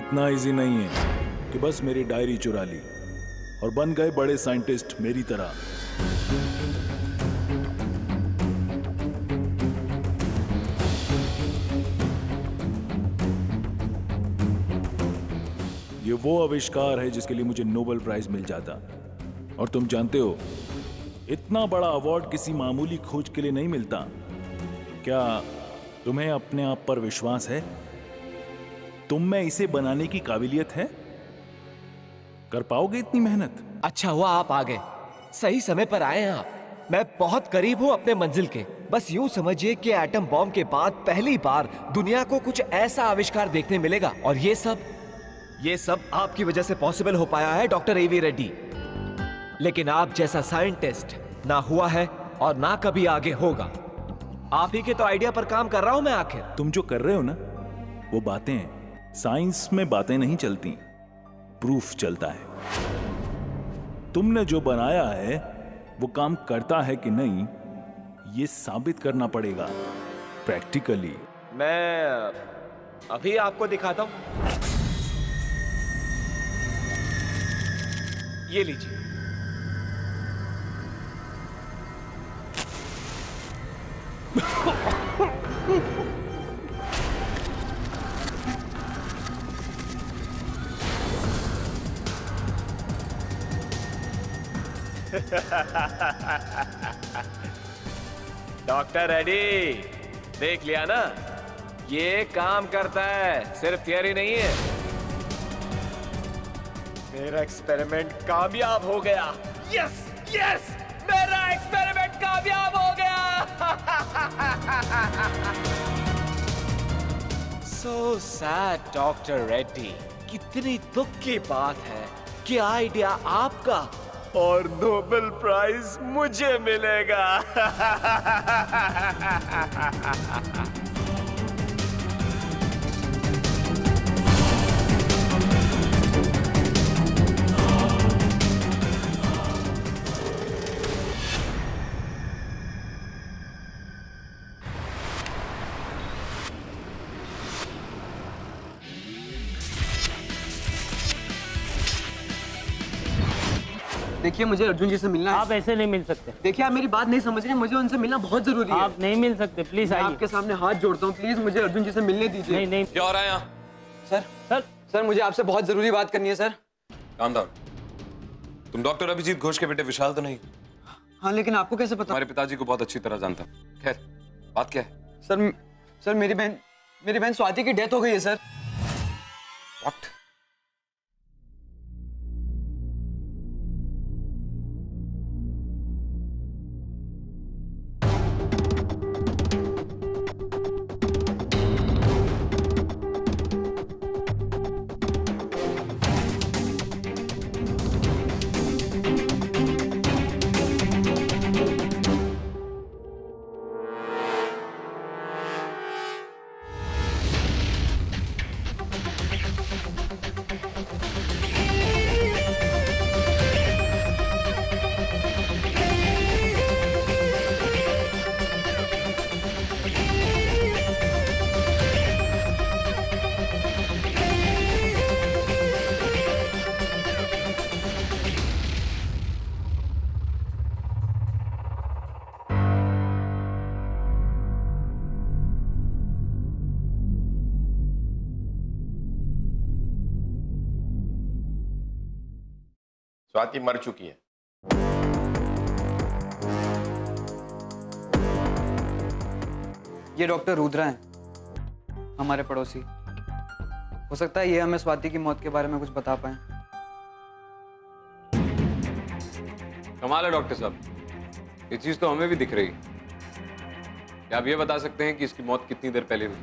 इतना इजी नहीं है कि बस मेरी डायरी चुरा ली और बन गए बड़े साइंटिस्ट मेरी तरह। ये वो आविष्कार है जिसके लिए मुझे नोबेल प्राइज मिल जाता। और तुम जानते हो, इतना बड़ा अवार्ड किसी मामूली खोज के लिए नहीं मिलता। क्या तुम्हें अपने आप पर विश्वास है? तुम में इसे बनाने की काबिलियत है? कर पाओगे इतनी मेहनत? अच्छा हुआ आप आ गए, सही समय पर आए हैं आप। मैं बहुत करीब हूँ अपने मंजिल के। बस यूं समझिए कि एटम बॉम्ब के बाद पहली बार दुनिया को कुछ ऐसा आविष्कार देखने मिलेगा। और ये सब आपकी वजह से पॉसिबल हो पाया है डॉक्टर एवी रेड्डी। लेकिन आप जैसा साइंटिस्ट ना हुआ है और ना कभी आगे होगा। आप ही के तो आइडिया पर काम कर रहा हूं मैं आखिर। तुम जो कर रहे हो ना, वो बातें हैं। साइंस में बातें नहीं चलती, प्रूफ चलता है। तुमने जो बनाया है वो काम करता है कि नहीं, ये साबित करना पड़ेगा प्रैक्टिकली। मैं अभी आपको दिखाता हूं। ये लीजिए। डॉक्टर रेड्डी, देख लिया ना, ये काम करता है, सिर्फ थियरी नहीं है। मेरा एक्सपेरिमेंट कामयाब हो गया। यस यस, मेरा एक्सपेरिमेंट कामयाब हो गया। सो सैड डॉक्टर रेड्डी, कितनी दुख की बात है कि आइडिया आपका और नोबेल प्राइज मुझे मिलेगा। देखिए, मुझे अर्जुन जी से मिलना है। आप ऐसे नहीं मिल सकते। देखिए, आप मेरी बात नहीं समझ रहे हैं, मुझे उनसे मिलना बहुत जरूरी है। आप नहीं मिल सकते, प्लीज मैं आइए। आपके सामने हाथ जोड़ता हूँ, प्लीज मुझे अर्जुन जी से मिलने दीजिए। नहीं नहीं क्या हो रहा है यहाँ? सर सर, सर मुझे आपसे बहुत जरूरी बात करनी है सर। Calm down. तुम डॉक्टर अभिजीत घोष के बेटे विशाल तो नहीं? हाँ, लेकिन आपको कैसे पता? हमारे पिताजी को बहुत अच्छी तरह जानता। खैर, बात क्या है? सर मेरी बहन स्वाति की डेथ हो गई है सर। What? स्वाति मर चुकी है। ये डॉक्टर रुद्रा हैं, हमारे पड़ोसी। हो सकता है ये हमें स्वाति की मौत के बारे में कुछ बता पाए। कमाल है डॉक्टर साहब, ये चीज तो हमें भी दिख रही है। क्या आप ये बता सकते हैं कि इसकी मौत कितनी देर पहले हुई?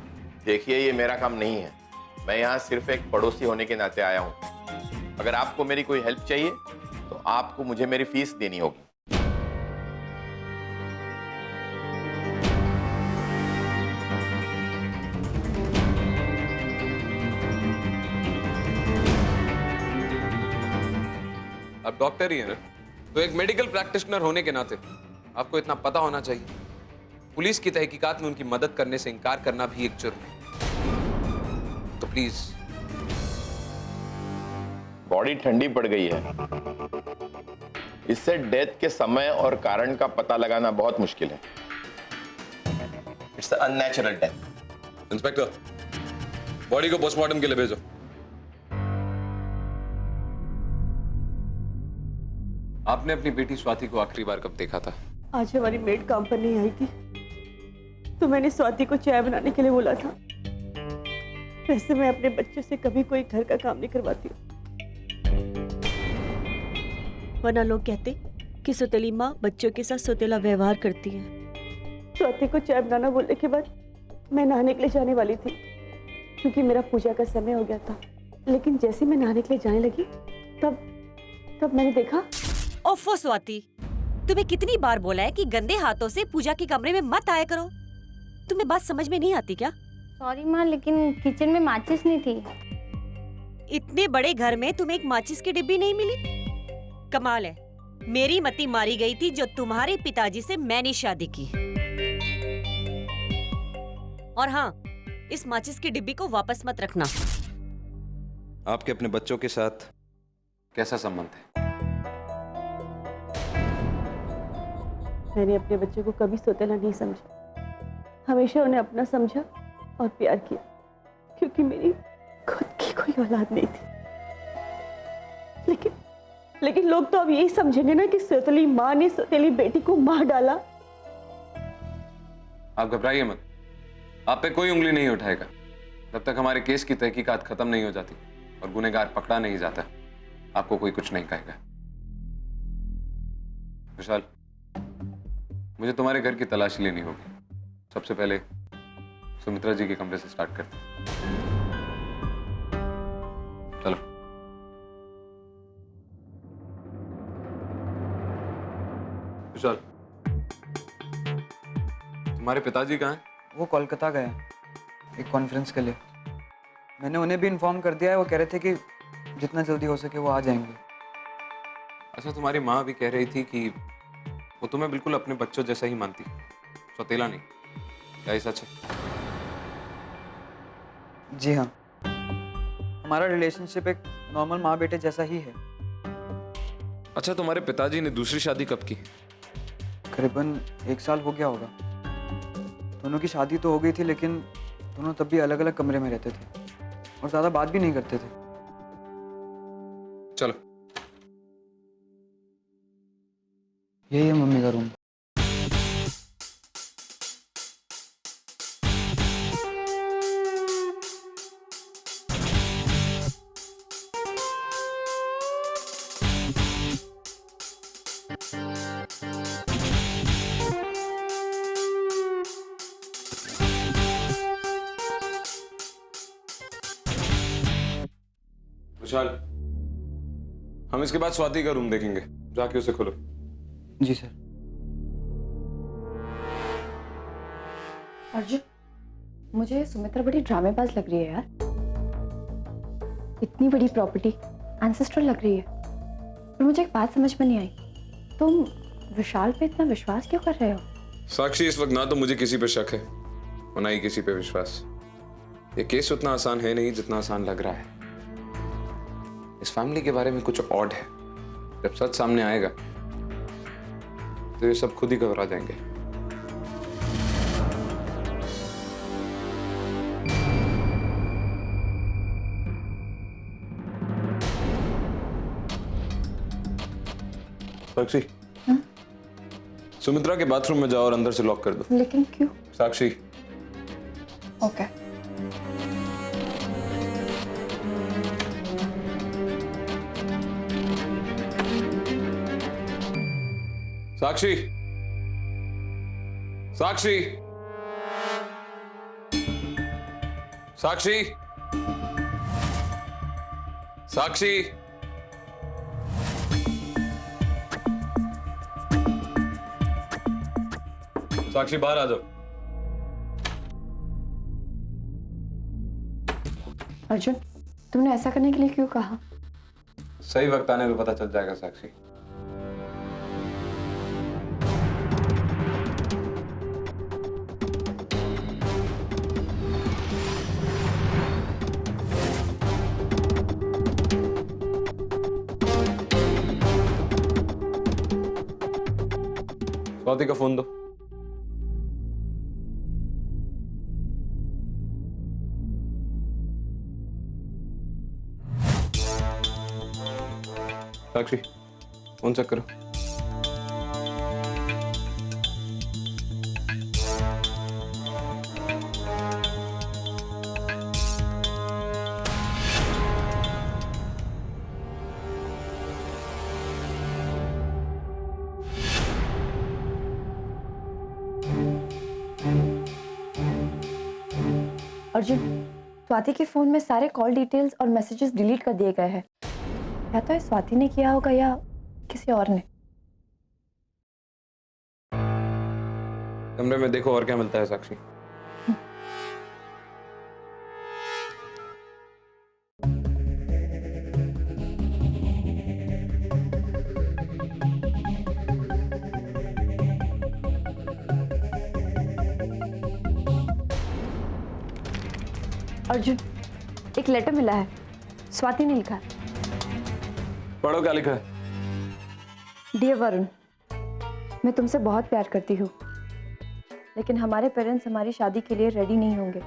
देखिए, ये मेरा काम नहीं है। मैं यहाँ सिर्फ एक पड़ोसी होने के नाते आया हूँ। अगर आपको मेरी कोई हेल्प चाहिए तो आपको मुझे मेरी फीस देनी होगी। आप डॉक्टर ही है ना, तो एक मेडिकल प्रैक्टिशनर होने के नाते आपको इतना पता होना चाहिए। पुलिस की तहकीकात में उनकी मदद करने से इनकार करना भी एक जुर्म है। तो प्लीज बॉडी ठंडी पड़ गई है। इससे डेथ के समय और कारण का पता लगाना बहुत मुश्किल है। It's unnatural death. Inspector, body को पोस्टमार्टम के लिए भेजो। आपने अपनी बेटी स्वाति को आखिरी बार कब देखा था? आज हमारी मेड काम पर नहीं आई थी तो मैंने स्वाति को चाय बनाने के लिए बोला था। वैसे मैं अपने बच्चों से कभी कोई घर का काम नहीं करवाती हूँ, वरना लोग कहते कि सौतेली माँ बच्चों के साथ सौतेला व्यवहार करती है। स्वाति को चाय बनाना बोलने के बाद मैं नहाने के लिए जाने वाली थी क्योंकि मेरा पूजा का समय हो गया था। लेकिन जैसे मैं नहाने के लिए जाने लगी तब मैंने देखा। ओफो स्वाति, तुम्हें कितनी बार बोला है कि गंदे हाथों से पूजा के कमरे में मत आया करो। तुम्हें बात समझ में नहीं आती क्या? सॉरी माँ, लेकिन किचन में माचिस नहीं थी। इतने बड़े घर में तुम्हें एक माचिस की डिब्बी नहीं मिली? कमाल है, मेरी मती मारी गई थी जो तुम्हारे पिताजी से मैंने शादी की। और हाँ, इस माचिस की डिब्बी को वापस मत रखना। आपके अपने बच्चों के साथ कैसा संबंध है? मैंने अपने बच्चे को कभी सौतेला नहीं समझा, हमेशा उन्हें अपना समझा और प्यार किया क्योंकि मेरी खुद की कोई औलाद नहीं थी। लेकिन लोग तो अब यही समझेंगे ना कि सौतेली माँ ने सौतेली बेटी को मार डाला। आप घबराइए मत, आप पे कोई उंगली नहीं उठाएगा जब तक हमारे केस की तहकीकात खत्म नहीं हो जाती और गुनहगार पकड़ा नहीं जाता। आपको कोई कुछ नहीं कहेगा। विशाल, मुझे तुम्हारे घर की तलाशी लेनी होगी। सबसे पहले सुमित्रा जी के कमरे से स्टार्ट करते हैं। चलो। विशाल, तुम्हारे पिताजी कहाँ हैं? वो कोलकाता गए हैं एक कॉन्फ्रेंस के लिए। मैंने उन्हें भी इन्फॉर्म कर दिया है। वो कह रहे थे कि जितना जल्दी हो सके वो आ जाएंगे। अच्छा, तुम्हारी माँ भी कह रही थी कि वो तुम्हें बिल्कुल अपने बच्चों जैसा ही मानती, सौतेला नहीं। क्या ये सच है? जी हाँ, हमारा रिलेशनशिप एक नॉर्मल माँ बेटे जैसा ही है। अच्छा, तुम्हारे पिताजी ने दूसरी शादी कब की? करीबन 1 साल हो गया होगा। दोनों की शादी तो हो गई थी लेकिन दोनों तब भी अलग अलग कमरे में रहते थे और ज्यादा बात भी नहीं करते थे। चलो। यही है मम्मी का रूम। विशाल, हम इसके बाद स्वाति का रूम देखेंगे। जाके उसे खोलो। जी सर। अर्जुन, मुझे सुमित्रा बड़ी ड्रामेबाज लग रही है यार। इतनी बड़ी प्रॉपर्टी एंसेस्ट्रल लग रही है। पर मुझे एक बात समझ में नहीं आई, तुम विशाल पे इतना विश्वास क्यों कर रहे हो? साक्षी, इस वक्त ना तो मुझे किसी पे शक है और ना ही किसी पे विश्वास। ये केस उतना आसान है नहीं जितना आसान लग रहा है। इस फैमिली के बारे में कुछ ऑड है। जब सच सामने आएगा तो ये सब खुद ही घबरा जाएंगे। साक्षी, सुमित्रा के बाथरूम में जाओ और अंदर से लॉक कर दो। लेकिन क्यों? साक्षी, ओके। साक्षी, साक्षी, साक्षी, साक्षी, साक्षी, बाहर आ जाओ। अर्जुन, तुमने ऐसा करने के लिए क्यों कहा? सही वक्त आने पे पता चल जाएगा साक्षी। स्वाति का फोन दो। साक्षी, फोन चेक करो। अर्जुन, स्वाति के फोन में सारे कॉल डिटेल्स और मैसेजेस डिलीट कर दिए गए हैं। या तो ये स्वाति ने किया होगा या किसी और ने। कमरे में देखो और क्या मिलता है साक्षी। अर्जुन, एक लेटर मिला है, स्वाति ने लिखा है। पढ़ो क्या लिखा है। डियर वरुण, मैं तुमसे बहुत प्यार करती हूँ, लेकिन हमारे पेरेंट्स हमारी शादी के लिए रेडी नहीं होंगे,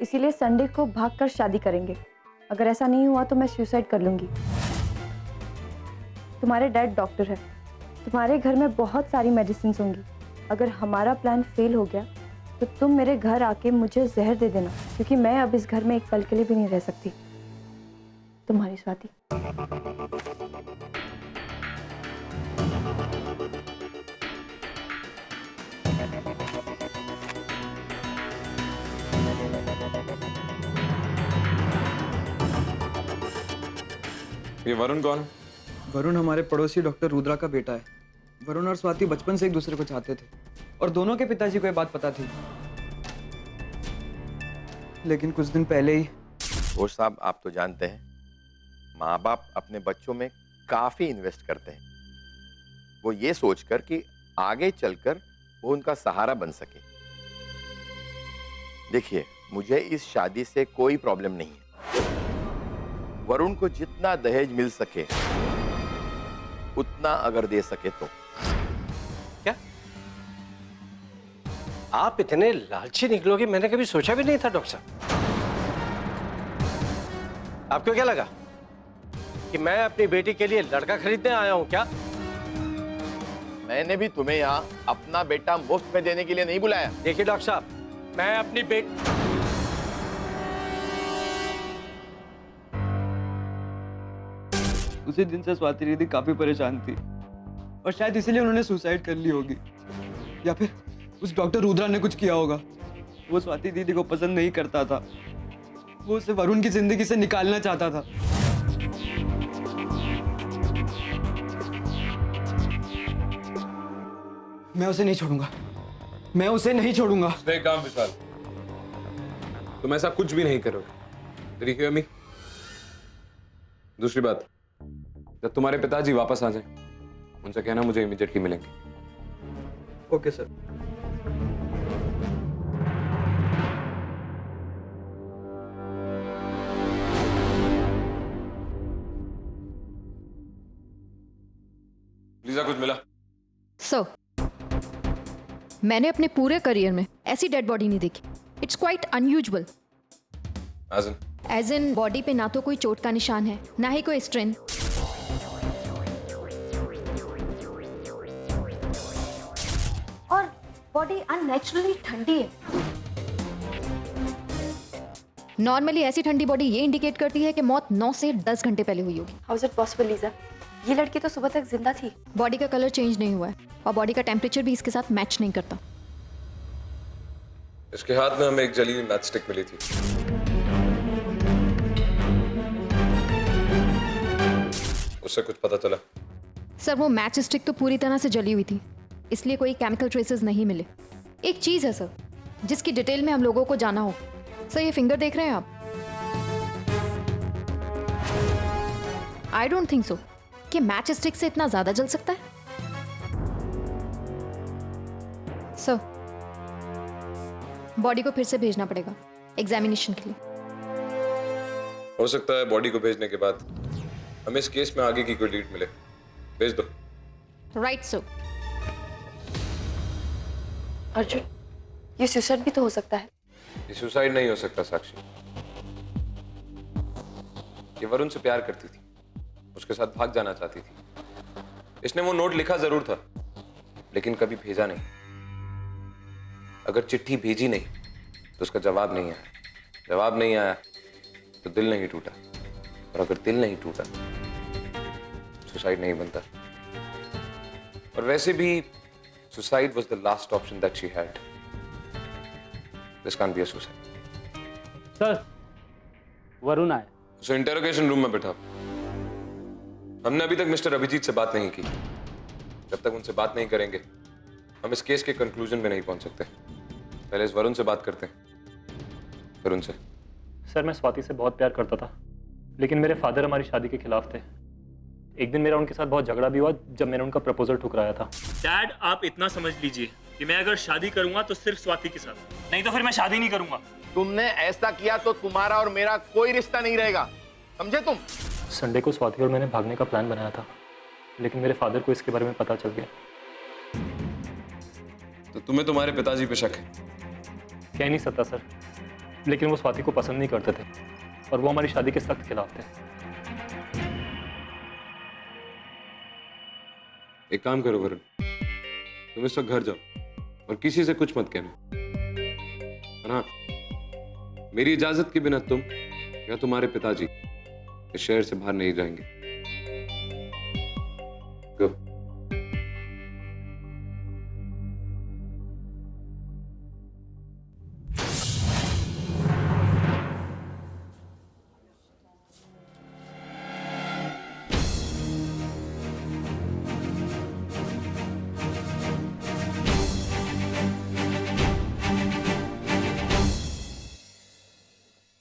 इसीलिए संडे को भागकर शादी करेंगे। अगर ऐसा नहीं हुआ तो मैं सुसाइड कर लूंगी। तुम्हारे डैड डॉक्टर है, तुम्हारे घर में बहुत सारी मेडिसिन होंगी। अगर हमारा प्लान फेल हो गया तो तुम मेरे घर आके मुझे जहर दे देना, क्योंकि मैं अब इस घर में एक पल के लिए भी नहीं रह सकती। तुम्हारी स्वाति। ये वरुण कौन? वरुण हमारे पड़ोसी डॉक्टर रुद्रा का बेटा है। वरुण और स्वाति बचपन से एक दूसरे को चाहते थे और दोनों के पिताजी को ये बात पता थी, लेकिन कुछ दिन पहले ही। घोष साहब, आप तो जानते हैं माँ बाप अपने बच्चों में काफी इन्वेस्ट करते हैं, वो ये सोचकर कि आगे चलकर वो उनका सहारा बन सके। देखिए, मुझे इस शादी से कोई प्रॉब्लम नहीं है। वरुण को जितना दहेज मिल सके उतना अगर दे सके तो। क्या आप इतने लालची निकलोगे, मैंने कभी सोचा भी नहीं था डॉक्टर साहब। आपको क्या लगा कि मैं अपनी बेटी के लिए लड़का खरीदने आया हूं क्या? मैंने भी तुम्हें यहाँ अपना बेटा मुफ्त में देने के लिए नहीं बुलाया। देखिए डॉक्टर साहब, मैं अपनी बेटी उसी दिन से स्वाति दीदी काफी परेशान थी और शायद इसीलिए उन्होंने सुसाइड कर ली होगी, या फिर उस डॉक्टर रुद्रा ने कुछ किया होगा। वो स्वाति दीदी को पसंद नहीं करता था, वो उसे वरुण की जिंदगी से निकालना चाहता था। मैं उसे नहीं छोड़ूंगा, मैं उसे नहीं छोड़ूंगा। स्टे काम विशाल, तुम ऐसा कुछ भी नहीं करोगे। Did you hear me? दूसरी बात, जब तुम्हारे पिताजी वापस आ जाए उनसे कहना मुझे इमीडिएटली मिलेंगे। Okay sir. लीजा, कुछ मिला? मैंने अपने पूरे करियर में ऐसी डेड बॉडी नहीं देखी। It's quite unusual. As in body पे ना तो कोई चोट का निशान है, ना ही कोई स्ट्रेन। और बॉडी अननेचुरली ठंडी है। नॉर्मली ऐसी ठंडी बॉडी ये इंडिकेट करती है कि मौत 9 से 10 घंटे पहले हुई होगी। How is it possible Lisa? ये लड़की तो सुबह तक जिंदा थी। बॉडी का कलर चेंज नहीं हुआ है और बॉडी का टेम्परेचर भी इसके साथ मैच नहीं करता। इसके हाथ में हमें एक जली हुई मैच स्टिक मिली थी। उससे कुछ पता चला? सर, वो मैच स्टिक तो पूरी तरह से जली हुई थी, इसलिए कोई केमिकल ट्रेसेस नहीं मिले। एक चीज है सर जिसकी डिटेल में हम लोगों को जाना हो। सर, ये फिंगर देख रहे हैं आप? आई डोंट थिंक सो कि मैच स्टिक से इतना ज्यादा जल सकता है। सर, बॉडी को फिर से भेजना पड़ेगा एग्जामिनेशन के लिए। हो सकता है बॉडी को भेजने के बाद हमें इस केस में आगे की कोई लीड मिले। भेज दो। Right sir. अर्जुन, ये सुसाइड भी तो हो सकता है। ये सुसाइड नहीं हो सकता साक्षी। ये वरुण से प्यार करती थी, उसके साथ भाग जाना चाहती थी। इसने वो नोट लिखा जरूर था, लेकिन कभी भेजा नहीं। अगर चिट्ठी भेजी नहीं तो उसका जवाब नहीं आया। जवाब नहीं आया तो दिल नहीं टूटा, और अगर दिल नहीं टूटा सुसाइड नहीं बनता। और वैसे भी suicide was the last option that she had. This can't be a suicide. Sir, Varun आया। उसे इंटरोगेशन रूम में बैठा। हमने अभी तक मिस्टर अभिजीत से बात नहीं की। जब तक उनसे बात नहीं करेंगे हम इस केस के कंक्लूजन में नहीं पहुंच सकते। पहले इस वरुण से बात करते हैं, फिर उनसे। सर, मैं स्वाति से बहुत प्यार करता था, लेकिन मेरे फादर हमारी शादी के खिलाफ थे। एक दिन मेरा उनके साथ बहुत झगड़ा भी हुआ जब मैंने उनका प्रपोजल ठुकराया था। डैड, आप इतना समझ लीजिए कि मैं अगर शादी करूंगा तो सिर्फ स्वाति के साथ, नहीं तो फिर मैं शादी नहीं करूंगा। तुमने ऐसा किया तो तुम्हारा और मेरा कोई रिश्ता नहीं रहेगा, समझे तुम? संडे को स्वाति और मैंने भागने का प्लान बनाया था, लेकिन मेरे फादर को इसके बारे में पता चल गया। तो तुम्हें तुम्हारे पिताजी पे शक है? कह नहीं सकता सर, लेकिन वो स्वाति को पसंद नहीं करते थे और वो हमारी शादी के सख्त खिलाफ थे। एक काम करो वरुण, तुम इस वक्त घर जाओ और किसी से कुछ मत कहना। और हाँ, मेरी इजाजत के बिना तुम या तुम्हारे पिताजी इस शहर से बाहर नहीं जाएंगे। गो।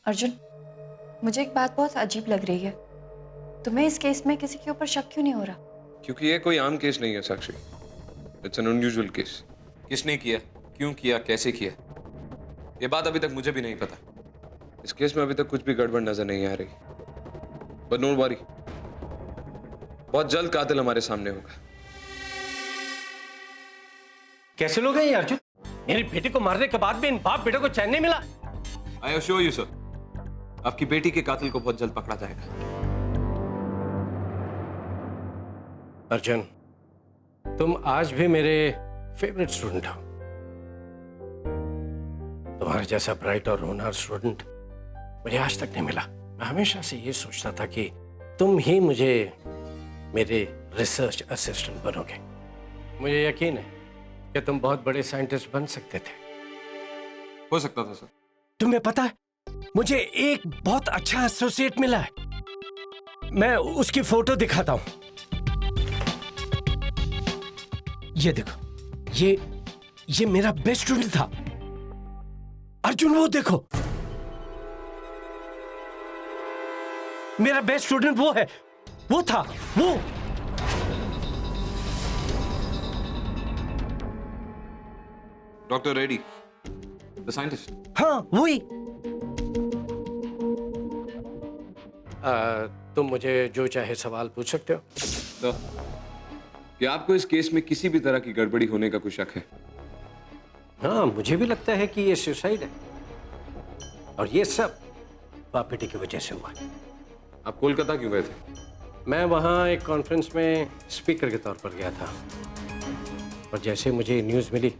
अर्जुन, मुझे एक बात बहुत अजीब लग रही है। तुम्हें इस केस में किसी के ऊपर शक क्यों नहीं हो रहा? क्योंकि ये कोई आम केस नहीं है Sakshi. It's an unusual case. किसने किया, क्यों किया, कैसे किया, ये बात अभी तक मुझे भी नहीं पता। इस केस में अभी तक कुछ भी गड़बड़ नजर नहीं आ रही। बट डोंट वरी, बहुत जल्द कातिल हमारे सामने होगा। कैसे लोग हैं ये अर्जुन? मेरी बेटी को मारने के बाद भी इन बाप बेटे को चैन नहीं मिला। आई एश्योर यू सर, आपकी बेटी के कातिल को बहुत जल्द पकड़ा जाएगा। अर्जुन, तुम आज भी मेरे फेवरेट स्टूडेंट हो। तुम्हारे जैसा ब्राइट और होनहार स्टूडेंट मुझे आज तक नहीं मिला। मैं हमेशा से ये सोचता था कि तुम ही मुझे मेरे रिसर्च असिस्टेंट बनोगे। मुझे यकीन है कि तुम बहुत बड़े साइंटिस्ट बन सकते थे। हो सकता था सर। तुम्हें पता है, मुझे एक बहुत अच्छा एसोसिएट मिला है। मैं उसकी फोटो दिखाता हूं। ये देखो, ये मेरा बेस्ट स्टूडेंट था। अर्जुन, वो देखो, मेरा बेस्ट स्टूडेंट वो है, वो था वो। Doctor Reddy, the scientist. हाँ, वही। तुम मुझे जो चाहे सवाल पूछ सकते हो। तो क्या आपको इस केस में किसी भी तरह की गड़बड़ी होने का कोई शक है? हाँ, मुझे भी लगता है कि ये सुसाइड है, और ये सब बाप बेटे की वजह से हुआ है। आप कोलकाता क्यों गए थे? मैं वहाँ एक कॉन्फ्रेंस में स्पीकर के तौर पर गया था, और जैसे मुझे न्यूज़ मिली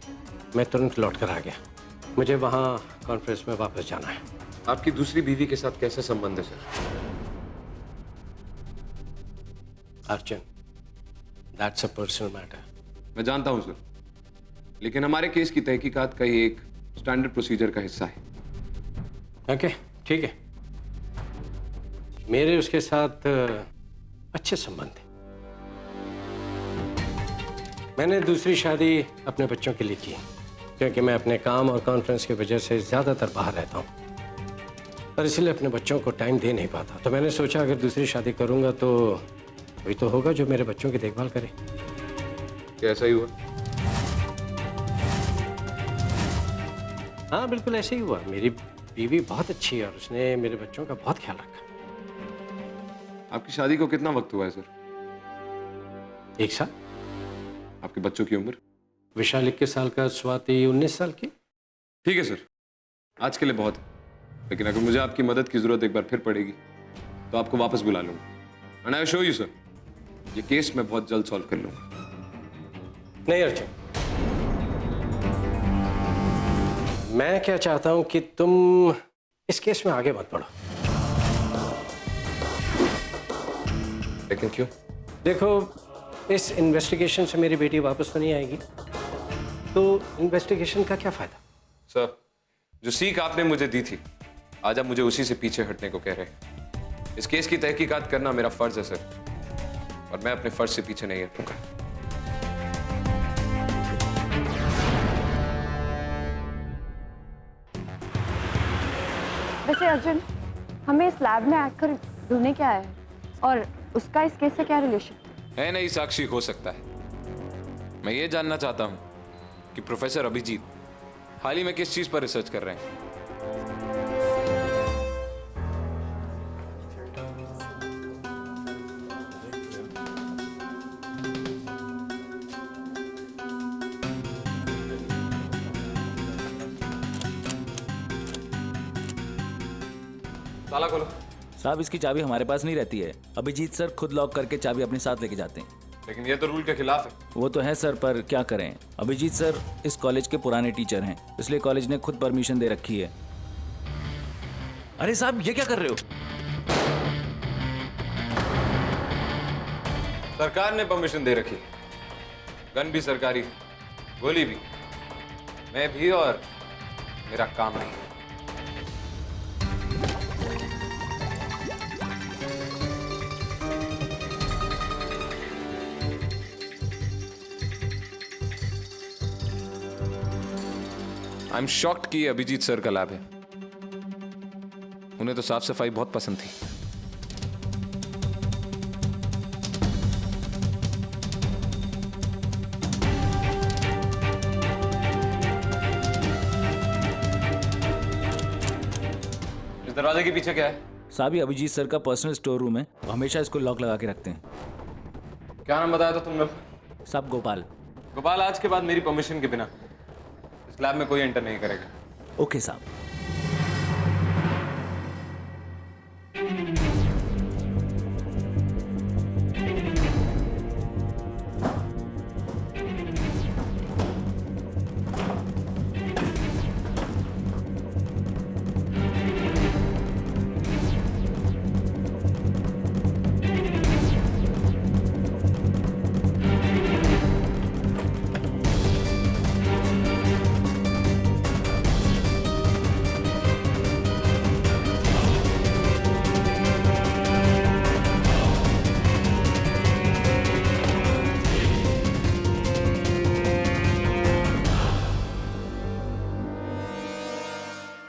मैं तुरंत लौट कर आ गया। मुझे वहाँ कॉन्फ्रेंस में वापस जाना है। आपकी दूसरी बीवी के साथ कैसा संबंध है sir? Arjun, that's a personal matter. मैं जानता हूं सर, लेकिन हमारे केस की तहकीकात का ये एक स्टैंडर्ड प्रोसीजर का हिस्सा है। ओके, ठीक है। मेरे उसके साथ अच्छे संबंध हैं। मैंने दूसरी शादी अपने बच्चों के लिए की, क्योंकि मैं अपने काम और कॉन्फ्रेंस की वजह से ज़्यादातर बाहर रहता हूँ, और इसलिए अपने बच्चों को टाइम दे नहीं पाता। तो मैंने सोचा अगर दूसरी शादी करूँगा तो कोई तो होगा जो मेरे बच्चों की देखभाल करे। क्या ऐसा ही हुआ? हाँ, बिल्कुल ऐसे ही हुआ। मेरी बीवी बहुत अच्छी है और उसने मेरे बच्चों का बहुत ख्याल रखा। आपकी शादी को कितना वक्त हुआ है सर? 1 साल। आपके बच्चों की उम्र? विशाल 21 साल का, स्वाति 19 साल की। ठीक है सर, आज के लिए बहुत है, लेकिन अगर मुझे आपकी मदद की जरूरत एक बार फिर पड़ेगी तो आपको वापस बुला लूंगा। And I show you sir, ये केस मैं बहुत जल्द सॉल्व कर लूंगा। नहीं अर्जुन, मैं क्या चाहता हूं कि तुम इस केस में आगे मत बढ़ो। लेकिन क्यों? देखो, इस इन्वेस्टिगेशन से मेरी बेटी वापस तो नहीं आएगी, तो इन्वेस्टिगेशन का क्या फायदा? सर, जो सीख आपने मुझे दी थी, आज आप मुझे उसी से पीछे हटने को कह रहे हैं। इस केस की तहकीकात करना मेरा फर्ज है सर, और मैं अपने फर्ज से पीछे नहीं हटूंगा। वैसे अर्जुन, हमें इस लैब में आकर ढूंढने क्या है, और उसका इस केस से क्या रिलेशन है? नहीं साक्षी, हो सकता है। मैं ये जानना चाहता हूं कि प्रोफेसर अभिजीत हाल ही में किस चीज पर रिसर्च कर रहे हैं। ताला खोलो। साहब, इसकी चाबी हमारे पास नहीं रहती है। अभिजीत सर खुद लॉक करके चाबी अपने साथ लेके जाते हैं। लेकिन ये तो रूल के खिलाफ है। वो तो है सर, पर क्या करें, अभिजीत सर इस कॉलेज के पुराने टीचर हैं, इसलिए कॉलेज ने खुद परमिशन दे रखी है। अरे साहब, ये क्या कर रहे हो? सरकार ने परमिशन दे रखी, गन भी सरकारी, गोली भी, मैं भी, और मेरा काम नहीं। आई एम शॉक्ड कि ये अभिजीत सर का लैब है। उन्हें तो साफ सफाई बहुत पसंद थी। इस दरवाजे के पीछे क्या है? साहब, ये अभिजीत सर का पर्सनल स्टोर रूम है, वो हमेशा इसको लॉक लगा के रखते हैं। क्या नाम बताया था तुमने? साहब, गोपाल। गोपाल, आज के बाद मेरी परमिशन के बिना इस लैब में कोई एंटर नहीं करेगा। ओके साहब।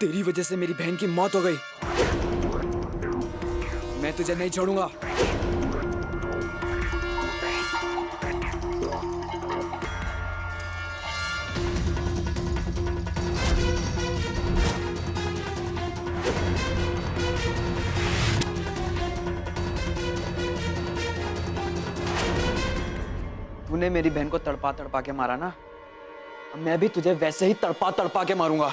तेरी वजह से मेरी बहन की मौत हो गई। मैं तुझे नहीं छोड़ूंगा। तूने मेरी बहन को तड़पा तड़पा के मारा ना, अब मैं भी तुझे वैसे ही तड़पा तड़पा के मारूंगा।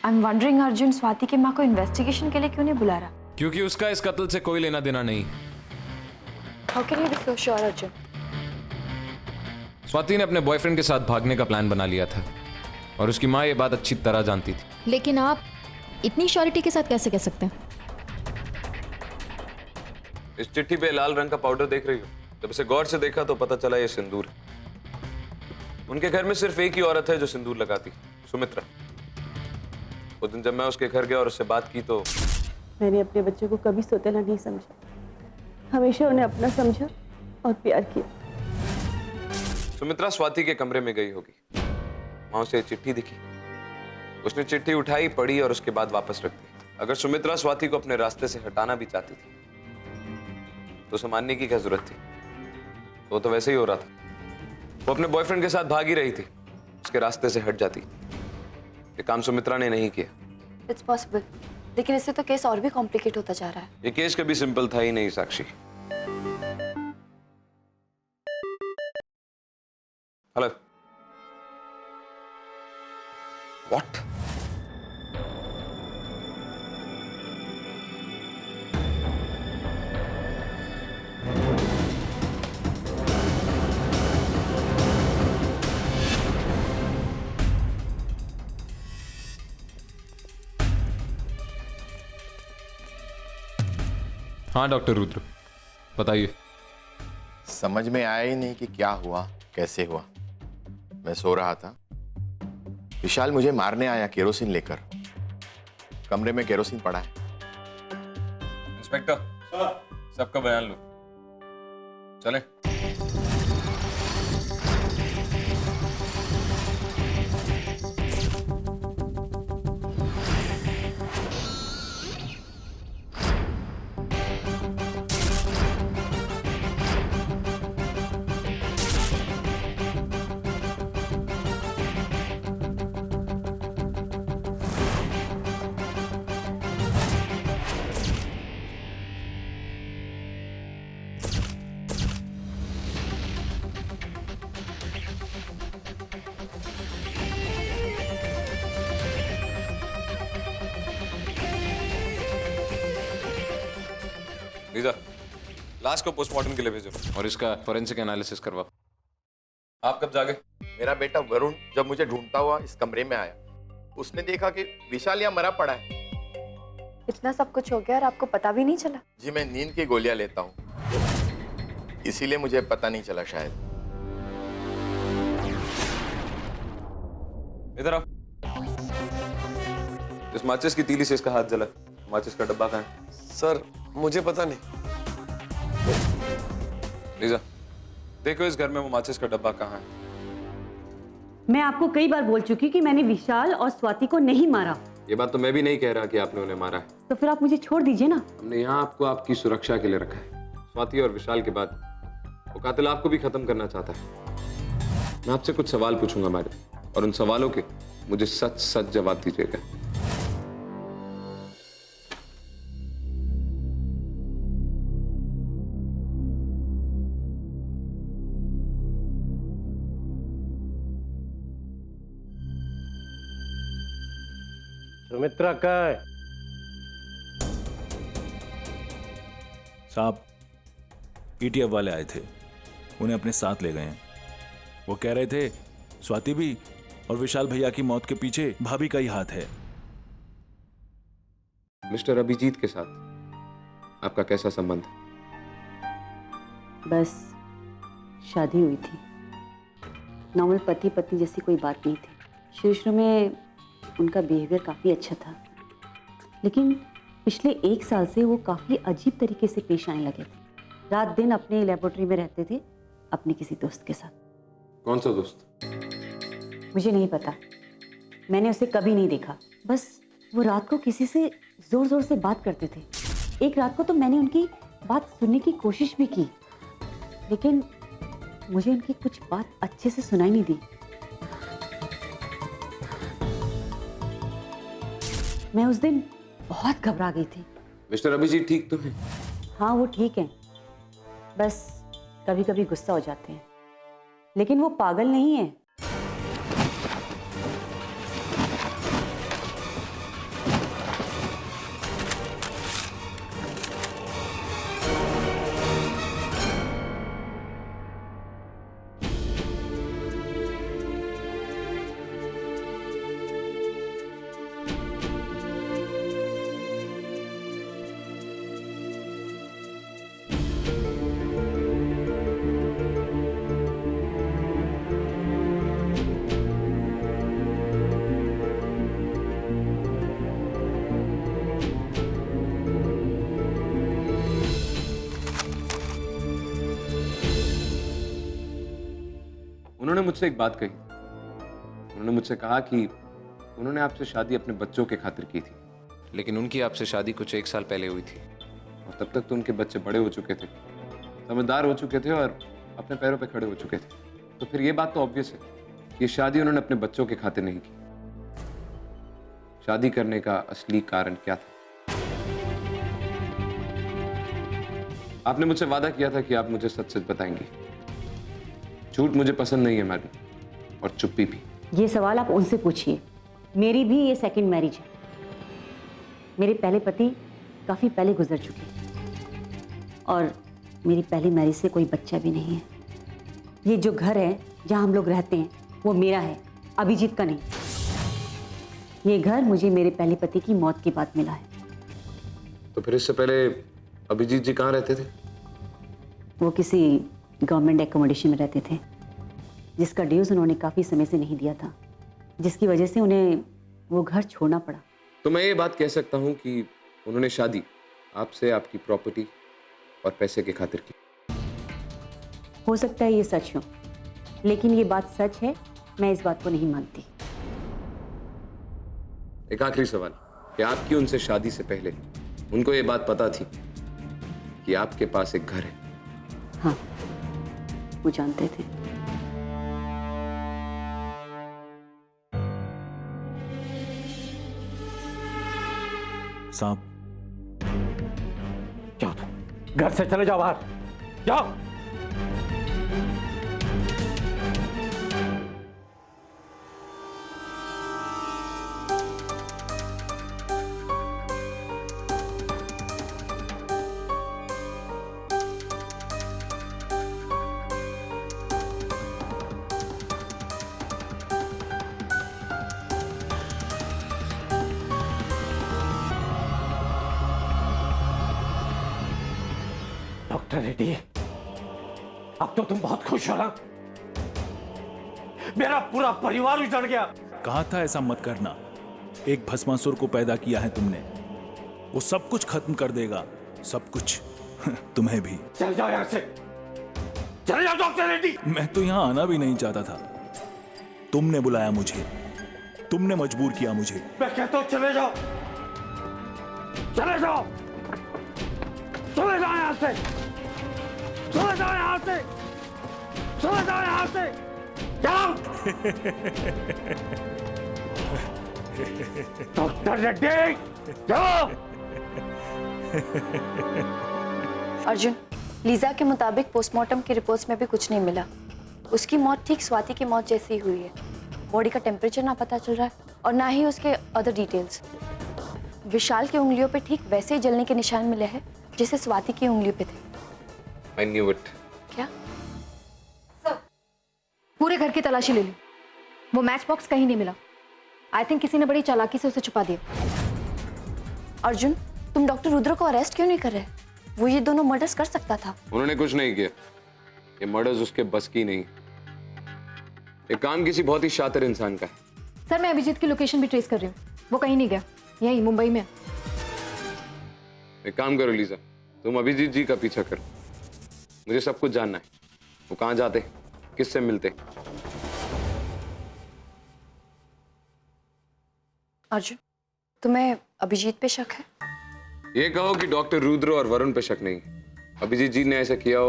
I am wondering Arjun, Swati की माँ को इन्वेस्टिगेशन के लिए क्यों नहीं बुला रहा? क्योंकि उसका इस कत्ल से कोई लेना देना नहीं। How can you be so sure Arjun? Swati ने अपने बॉयफ्रेंड के साथ भागने का प्लान बना लिया था, और उसकी माँ ये बात अच्छी तरह जानती थी। लेकिन आप इतनी श्योरिटी के साथ कैसे कह सकते हैं? इस चिट्ठी पे लाल रंग का पाउडर देख रही हो? जब इसे गौर से देखा तो पता चला ये सिंदूर है। उनके घर में सिर्फ एक ही औरत है जो सिंदूर लगाती, सुमित्रा। उस दिन जब मैं उसके घर गया और उससे बात की तो मैंने अपने बच्चों को कभी सौतेला नहीं समझा, हमेशा उन्हें अपना समझा और प्यार किया। सुमित्रा स्वाति के कमरे में गई होगी, वहां उसे चिट्ठी दिखी। उसने चिट्ठी उठाई, पढ़ी और उसके बाद वापस रख दी। अगर सुमित्रा स्वाति को अपने रास्ते से हटाना भी चाहती थी तो उसे मानने की क्या जरूरत थी? वो तो वैसे ही हो रहा था। वो अपने बॉयफ्रेंड के साथ भाग ही रही थी, उसके रास्ते से हट जाती। ये काम सुमित्रा ने नहीं किया। इट्स पॉसिबल, लेकिन इससे तो केस और भी कॉम्प्लिकेट होता जा रहा है। ये केस कभी सिंपल था ही नहीं साक्षी। हेलो। व्हाट? हाँ डॉक्टर रुद्र, बताइए। समझ में आया ही नहीं कि क्या हुआ, कैसे हुआ। मैं सो रहा था, विशाल मुझे मारने आया केरोसिन लेकर। कमरे में केरोसिन पड़ा है। इंस्पेक्टर, सबका बयान लो, चले। लीजा, लाश को पोस्टमार्टम के लिए भेजो और इसका फोरेंसिक एनालिसिस करवाओ। आप कब जागे? मेरा बेटा वरुण जब मुझे ढूंढता हुआ इस कमरे में आया, उसने देखा कि विशाल यहाँ मरा पड़ा है। इतना सब कुछ हो गया और आपको पता भी नहीं चला? जी, मैं नींद की गोलियां लेता हूँ, इसीलिए मुझे पता नहीं चला शायद। इधर आओ। इस माचिस की तीली से इसका हाथ जला। माचिस का डब्बा कहाँ है? सर मुझे पता नहीं। लीजा, देखो इस घर में वो माचिस का डब्बा कहाँ है? मैं आपको कई बार बोल चुकी कि मैंने विशाल और स्वाति को नहीं मारा। ये बात तो मैं भी नहीं कह रहा कि आपने उन्हें मारा है। तो फिर आप मुझे छोड़ दीजिए ना। हमने यहाँ आपको आपकी सुरक्षा के लिए रखा है। स्वाति और विशाल के बाद वो कातिल आपको भी खत्म करना चाहता है। मैं आपसे कुछ सवाल पूछूंगा मैडम, और उन सवालों के मुझे सच सच जवाब दीजिएगा। सुमित्रा का है? साहब, ईटीएफ वाले आए थे, उन्हें अपने साथ ले गए हैं। वो कह रहे थे स्वाति भी और विशाल भैया की मौत के पीछे भाभी का ही हाथ है। मिस्टर अभिजीत के साथ आपका कैसा संबंध? बस शादी हुई थी, नॉर्मल पति पत्नी जैसी कोई बात नहीं थी। शुरू में उनका बिहेवियर काफ़ी अच्छा था, लेकिन पिछले 1 साल से वो काफ़ी अजीब तरीके से पेश आने लगे थे। रात दिन अपने लेबोरेटरी में रहते थे अपने किसी दोस्त के साथ। कौन सा दोस्त? मुझे नहीं पता, मैंने उसे कभी नहीं देखा। बस वो रात को किसी से ज़ोर ज़ोर से बात करते थे। एक रात को तो मैंने उनकी बात सुनने की कोशिश भी की, लेकिन मुझे उनकी कुछ बात अच्छे से सुनाई नहीं दी। मैं उस दिन बहुत घबरा गई थी। मिस्टर अभिजीत ठीक तो है? हाँ, वो ठीक है, बस कभी कभी गुस्सा हो जाते हैं, लेकिन वो पागल नहीं है। उन्होंने मुझसे एक बात कही। उन्होंने मुझसे कहा कि उन्होंने आपसे शादी अपने बच्चों के खातिर की थी, लेकिन उनकी आपसे शादी कुछ 1 साल पहले हुई थी, और तब तक तो उनके बच्चे बड़े हो चुके थे, समझदार हो चुके थे, और अपने पैरों पे खड़े हो चुके थे, तो फिर ये बात तो ऑब्वियस है कि ये शादी उन्होंने अपने बच्चों के खातिर नहीं की। शादी करने का असली कारण क्या था? आपने मुझसे वादा किया था कि आप मुझे सच सच बताएंगी। झूठ मुझे पसंद नहीं है मैडम, और चुप्पी भी। ये सवाल आप उनसे पूछिए। मेरी भी ये सेकंड मैरिज है। मेरे पहले पति काफ़ी पहले गुजर चुके और मेरी पहली मैरिज से कोई बच्चा भी नहीं है। ये जो घर है जहाँ हम लोग रहते हैं वो मेरा है, अभिजीत का नहीं। ये घर मुझे मेरे पहले पति की मौत के बाद मिला है। तो फिर इससे पहले अभिजीत जी कहाँ रहते थे? वो किसी गवर्नमेंट एकोमोडेशन में रहते थे, जिसका ड्यूज उन्होंने काफ़ी समय से नहीं दिया था, जिसकी वजह से उन्हें वो घर छोड़ना पड़ा। तो मैं ये बात कह सकता हूँ कि उन्होंने शादी आपसे आपकी प्रॉपर्टी और पैसे के खातिर की। हो सकता है ये सच हो, लेकिन ये बात सच है, मैं इस बात को नहीं मानती। एक आखिरी सवाल, कि आपकी उनसे शादी से पहले उनको ये बात पता थी कि आपके पास एक घर है? हाँ, वो जानते थे। सांप, जाओ तुम, घर से चले जाओ बाहर, जाओ। डॉक्टर रेड्डी, अब तो तुम बहुत खुश हो ना? मेरा पूरा परिवार उजड़ गया। कहा था ऐसा मत करना। एक भस्मासुर को पैदा किया है तुमने, वो सब कुछ खत्म कर देगा, सब कुछ। तुम्हें भी। चल जाओ यहाँ से, चले जाओ डॉक्टर रेड्डी। मैं तो यहाँ आना भी नहीं चाहता था, तुमने बुलाया मुझे, तुमने मजबूर किया मुझे। मैं कहता हूँ चले जाओ, चले जाओ, चले जाओ यहाँ से, चले जाओ यहाँ से, चले जाओ यहाँ से, जाओ। डॉक्टर रेड्डी, जाओ। अर्जुन, लीजा के मुताबिक पोस्टमार्टम की रिपोर्ट्स में भी कुछ नहीं मिला। उसकी मौत ठीक स्वाति की मौत जैसी हुई है। बॉडी का टेम्परेचर ना पता चल रहा है और ना ही उसके अदर डिटेल्स। विशाल की उंगलियों पे ठीक वैसे ही जलने के निशान मिले हैं जैसे स्वाति की उंगलियों पे थे। I knew it. क्या? सर, पूरे घर की तलाशी ले ली, वो मैच बॉक्स कहीं नहीं मिला। आई थिंक किसी ने बड़ी चालाकी से उसे छुपा दिया। अर्जुन, तुम डॉक्टर रुद्र को अरेस्ट क्यों नहीं कर रहे? वो ये दोनों मर्डर्स कर सकता था। उन्होंने कुछ नहीं किया, ये मर्डर्स उसके बस की नहीं। ये काम किसी बहुत ही शातिर इंसान का है। सर, मैं अभिजीत की लोकेशन भी ट्रेस कर रही हूँ, वो कहीं नहीं गया, यही मुंबई में। एक काम करो लीजा, तुम अभिजीत जी का पीछा करो, मुझे सब कुछ जानना है। वो कहाँ जाते, किससे मिलते। अर्जुन, तुम्हें अभिजीत पे शक है? ये कहो कि डॉक्टर रुद्र और वरुण पे शक नहीं। अभिजीत जी ने ऐसा किया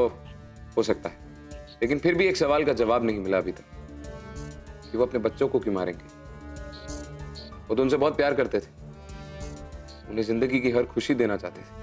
हो सकता है, लेकिन फिर भी एक सवाल का जवाब नहीं मिला अभी तक कि वो अपने बच्चों को क्यों मारेंगे। वो तो उनसे बहुत प्यार करते थे, उन्हें जिंदगी की हर खुशी देना चाहते थे।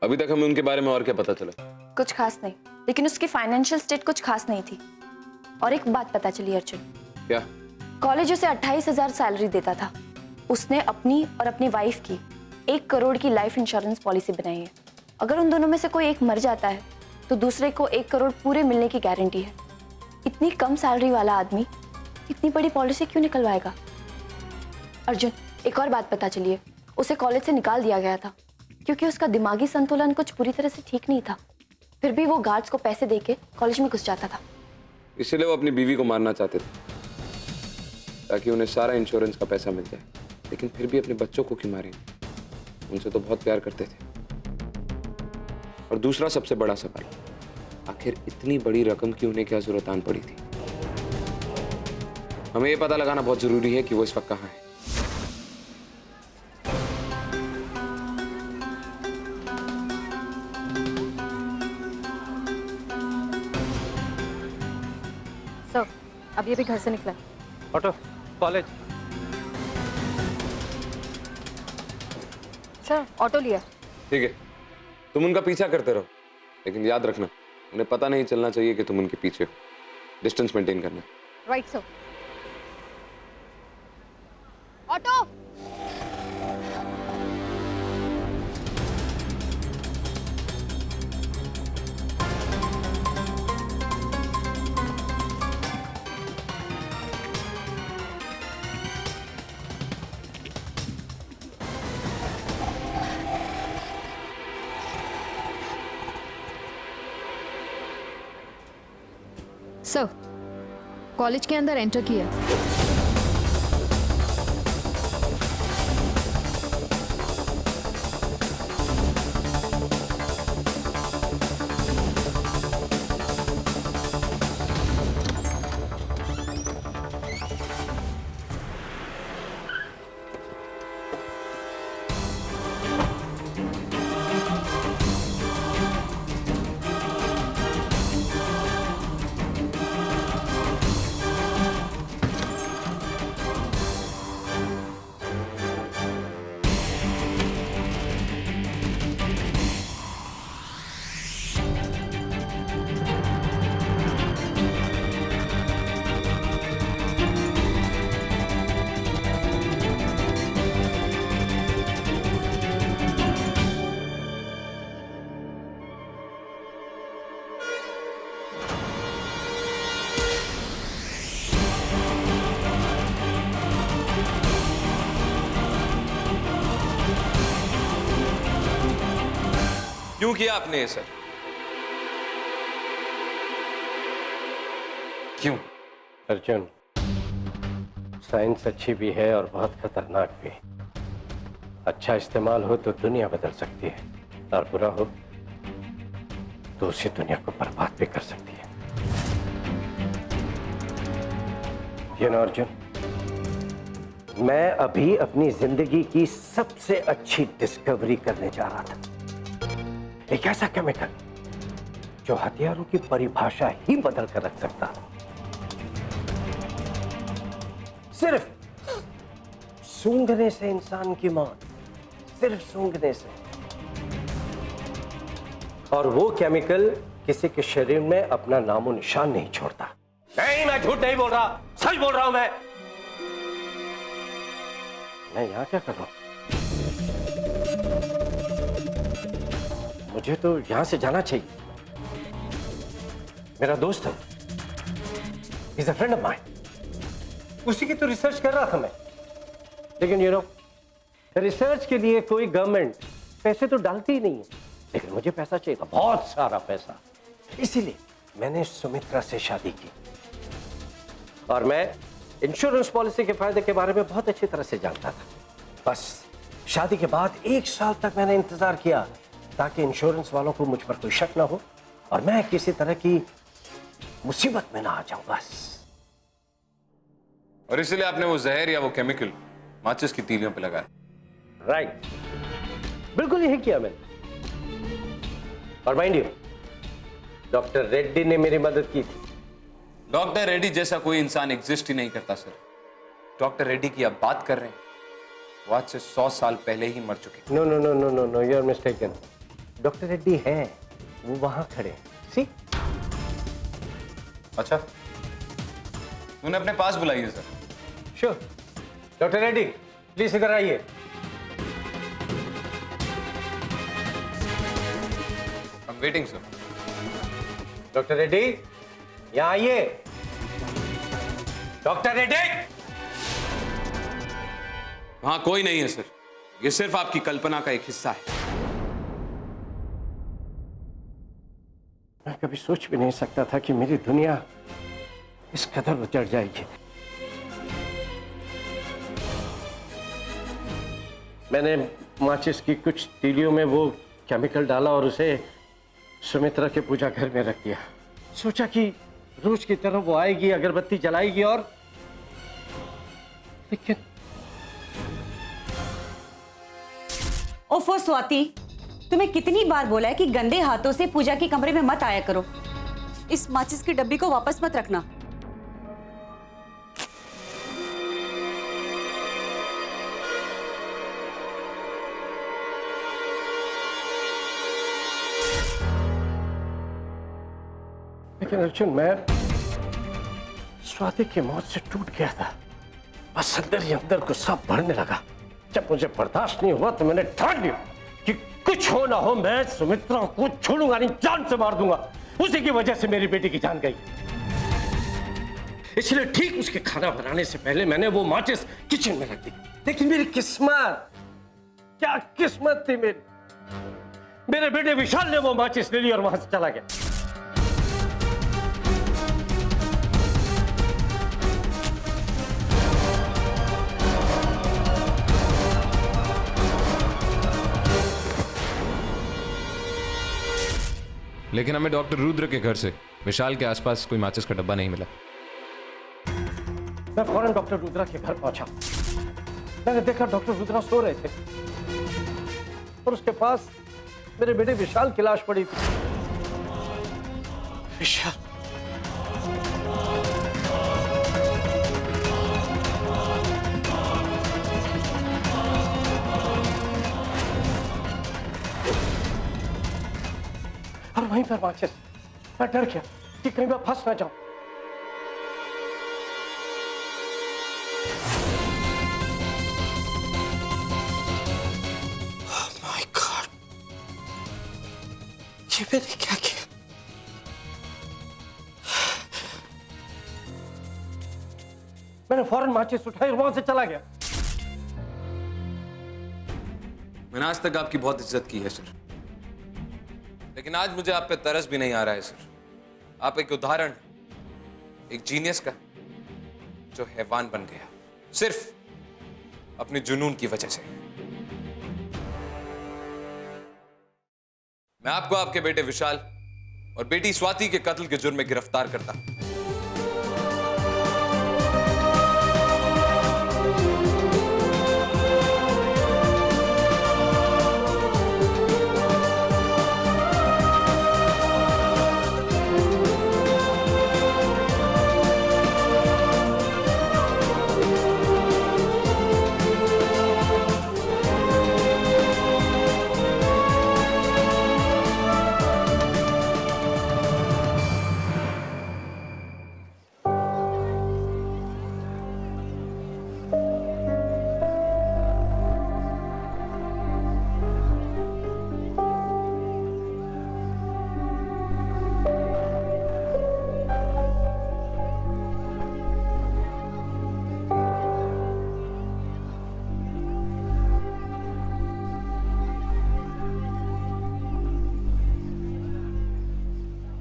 अभी तक हमें उनके बारे में और क्या पता चला? कुछ खास नहीं, लेकिन उसकी फाइनेंशियल स्टेट कुछ खास नहीं थी। और एक बात पता चली अर्जुन। क्या? कॉलेज उसे 28,000 सैलरी देता था। उसने अपनी और अपनी वाइफ की 1 करोड़ की लाइफ इंश्योरेंस पॉलिसी बनाई है। अगर उन दोनों में से कोई एक मर जाता है तो दूसरे को 1 करोड़ पूरे मिलने की गारंटी है। इतनी कम सैलरी वाला आदमी इतनी बड़ी पॉलिसी क्यों निकलवाएगा? अर्जुन, एक और बात पता चली है, उसे कॉलेज से निकाल दिया गया था क्योंकि उसका दिमागी संतुलन कुछ पूरी तरह से ठीक नहीं था। फिर भी वो गार्ड्स को पैसे देके कॉलेज में घुस जाता था। इसलिए वो अपनी बीवी को मारना चाहते थे ताकि उन्हें सारा इंश्योरेंस का पैसा मिल जाए, लेकिन फिर भी अपने बच्चों को क्यों मारेंगे? उनसे तो बहुत प्यार करते थे। और दूसरा सबसे बड़ा सवाल, आखिर इतनी बड़ी रकम की उन्हें क्या जरूरत आन पड़ी थी? हमें यह पता लगाना बहुत जरूरी है कि वो इस वक्त कहाँ है। सर, अब ये भी घर से निकला। Auto, college. सर, ऑटो लिया। ठीक है, तुम उनका पीछा करते रहो, लेकिन याद रखना उन्हें पता नहीं चलना चाहिए कि तुम उनके पीछे हो। डिस्टेंस मेंटेन करना। Right sir. Auto. Sir, college के अंदर एंटर किया। क्यों किया आपने ये सर? क्यों? अर्जुन, साइंस अच्छी भी है और बहुत खतरनाक भी। अच्छा इस्तेमाल हो तो दुनिया बदल सकती है, और बुरा हो तो उसी दुनिया को बर्बाद भी कर सकती है। ये ना अर्जुन, मैं अभी अपनी जिंदगी की सबसे अच्छी डिस्कवरी करने जा रहा था। एक ऐसा केमिकल जो हथियारों की परिभाषा ही बदल कर रख सकता। सिर्फ सूंघने से इंसान की मौत, सिर्फ सूंघने से। और वो केमिकल किसी के शरीर में अपना नामो निशान नहीं छोड़ता। नहीं, मैं झूठ नहीं बोल रहा, सच बोल रहा हूं। मैं यहां क्या कर रहा हूं? मुझे तो यहां से जाना चाहिए। मेरा दोस्त है, he's a friend of mine. उसी की तो रिसर्च कर रहा था मैं। लेकिन यू नो, रिसर्च के लिए कोई गवर्नमेंट पैसे तो डालती ही नहीं है, लेकिन मुझे पैसा चाहिए था, बहुत सारा पैसा। इसीलिए मैंने सुमित्रा से शादी की। और मैं इंश्योरेंस पॉलिसी के फायदे के बारे में बहुत अच्छी तरह से जानता था। बस शादी के बाद 1 साल तक मैंने इंतजार किया ताकि इंश्योरेंस वालों को मुझ पर कोई शक ना हो और मैं किसी तरह की मुसीबत में ना आ जाऊं, बस। और इसलिए आपने वो जहर या वो केमिकल माचिस की तीलियों पे लगाया? राइट, बिल्कुल यही किया मैंने। और माइंड यू, डॉक्टर रेड्डी ने मेरी मदद की थी। डॉक्टर रेड्डी जैसा कोई इंसान एग्जिस्ट ही नहीं करता सर। डॉक्टर रेड्डी की आप बात कर रहे हैं, वो आज से 100 साल पहले ही मर चुके। No no no no no no, you are mistaken. Doctor Reddy हैं, वो वहां खड़े। सी? अच्छा, उन्हें अपने पास बुलाइए sir. Sure. Doctor Reddy, please इधर आइए। I'm waiting, sir. Doctor Reddy, यहाँ आइए। डॉक्टर रेड्डी। वहां कोई नहीं है सर, ये सिर्फ आपकी कल्पना का एक हिस्सा है। मैं कभी सोच भी नहीं सकता था कि मेरी दुनिया इस कदर उजड़ जाएगी। मैंने माचिस की कुछ तीलियों में वो केमिकल डाला और उसे सुमित्रा के पूजा घर में रख दिया। सोचा कि रोज की तरह वो आएगी, अगरबत्ती जलाएगी और लेकिन ओफो स्वाति, तुम्हें कितनी बार बोला है कि गंदे हाथों से पूजा के कमरे में मत आया करो। इस माचिस की डब्बी को वापस मत रखना। लेकिन अर्जुन, मैं स्वाति की मौत से टूट गया था। बस अंदर ही अंदर गुस्सा बढ़ने लगा। जब मुझे बर्दाश्त नहीं हुआ तो मैंने ठान लिया कि कुछ हो ना हो, मैं सुमित्रा को छोड़ूंगा नहीं, जान से मार दूंगा। उसी की वजह से मेरी बेटी की जान गई। इसलिए ठीक उसके खाना बनाने से पहले मैंने वो माचिस किचन में रख दी। लेकिन मेरी किस्मत, क्या किस्मत थी मेरी। मेरे बेटे विशाल ने वो माचिस ले ली और वहां से चला गया। लेकिन हमें डॉक्टर रुद्र के घर से विशाल के आसपास कोई माचिस का डब्बा नहीं मिला। मैं फौरन डॉक्टर रुद्रा के घर पहुंचा। मैंने देखा डॉक्टर रुद्रा सो रहे थे और उसके पास मेरे बेटे विशाल की लाश पड़ी थी। विशाल, और वहीं पर माचिस। मैं डर गया कि कहीं मैं फंस ना जाऊं। Oh my God! ये मैंने क्या किया? मैंने फौरन माचिस उठाई और वहां से चला गया। मैंने आज तक आपकी बहुत इज्जत की है सर, लेकिन आज मुझे आप पे तरस भी नहीं आ रहा है सर। आप एक उदाहरण, एक जीनियस का, जो हैवान बन गया सिर्फ अपने जुनून की वजह से। मैं आपको आपके बेटे विशाल और बेटी स्वाति के कत्ल के जुर्म में गिरफ्तार करता।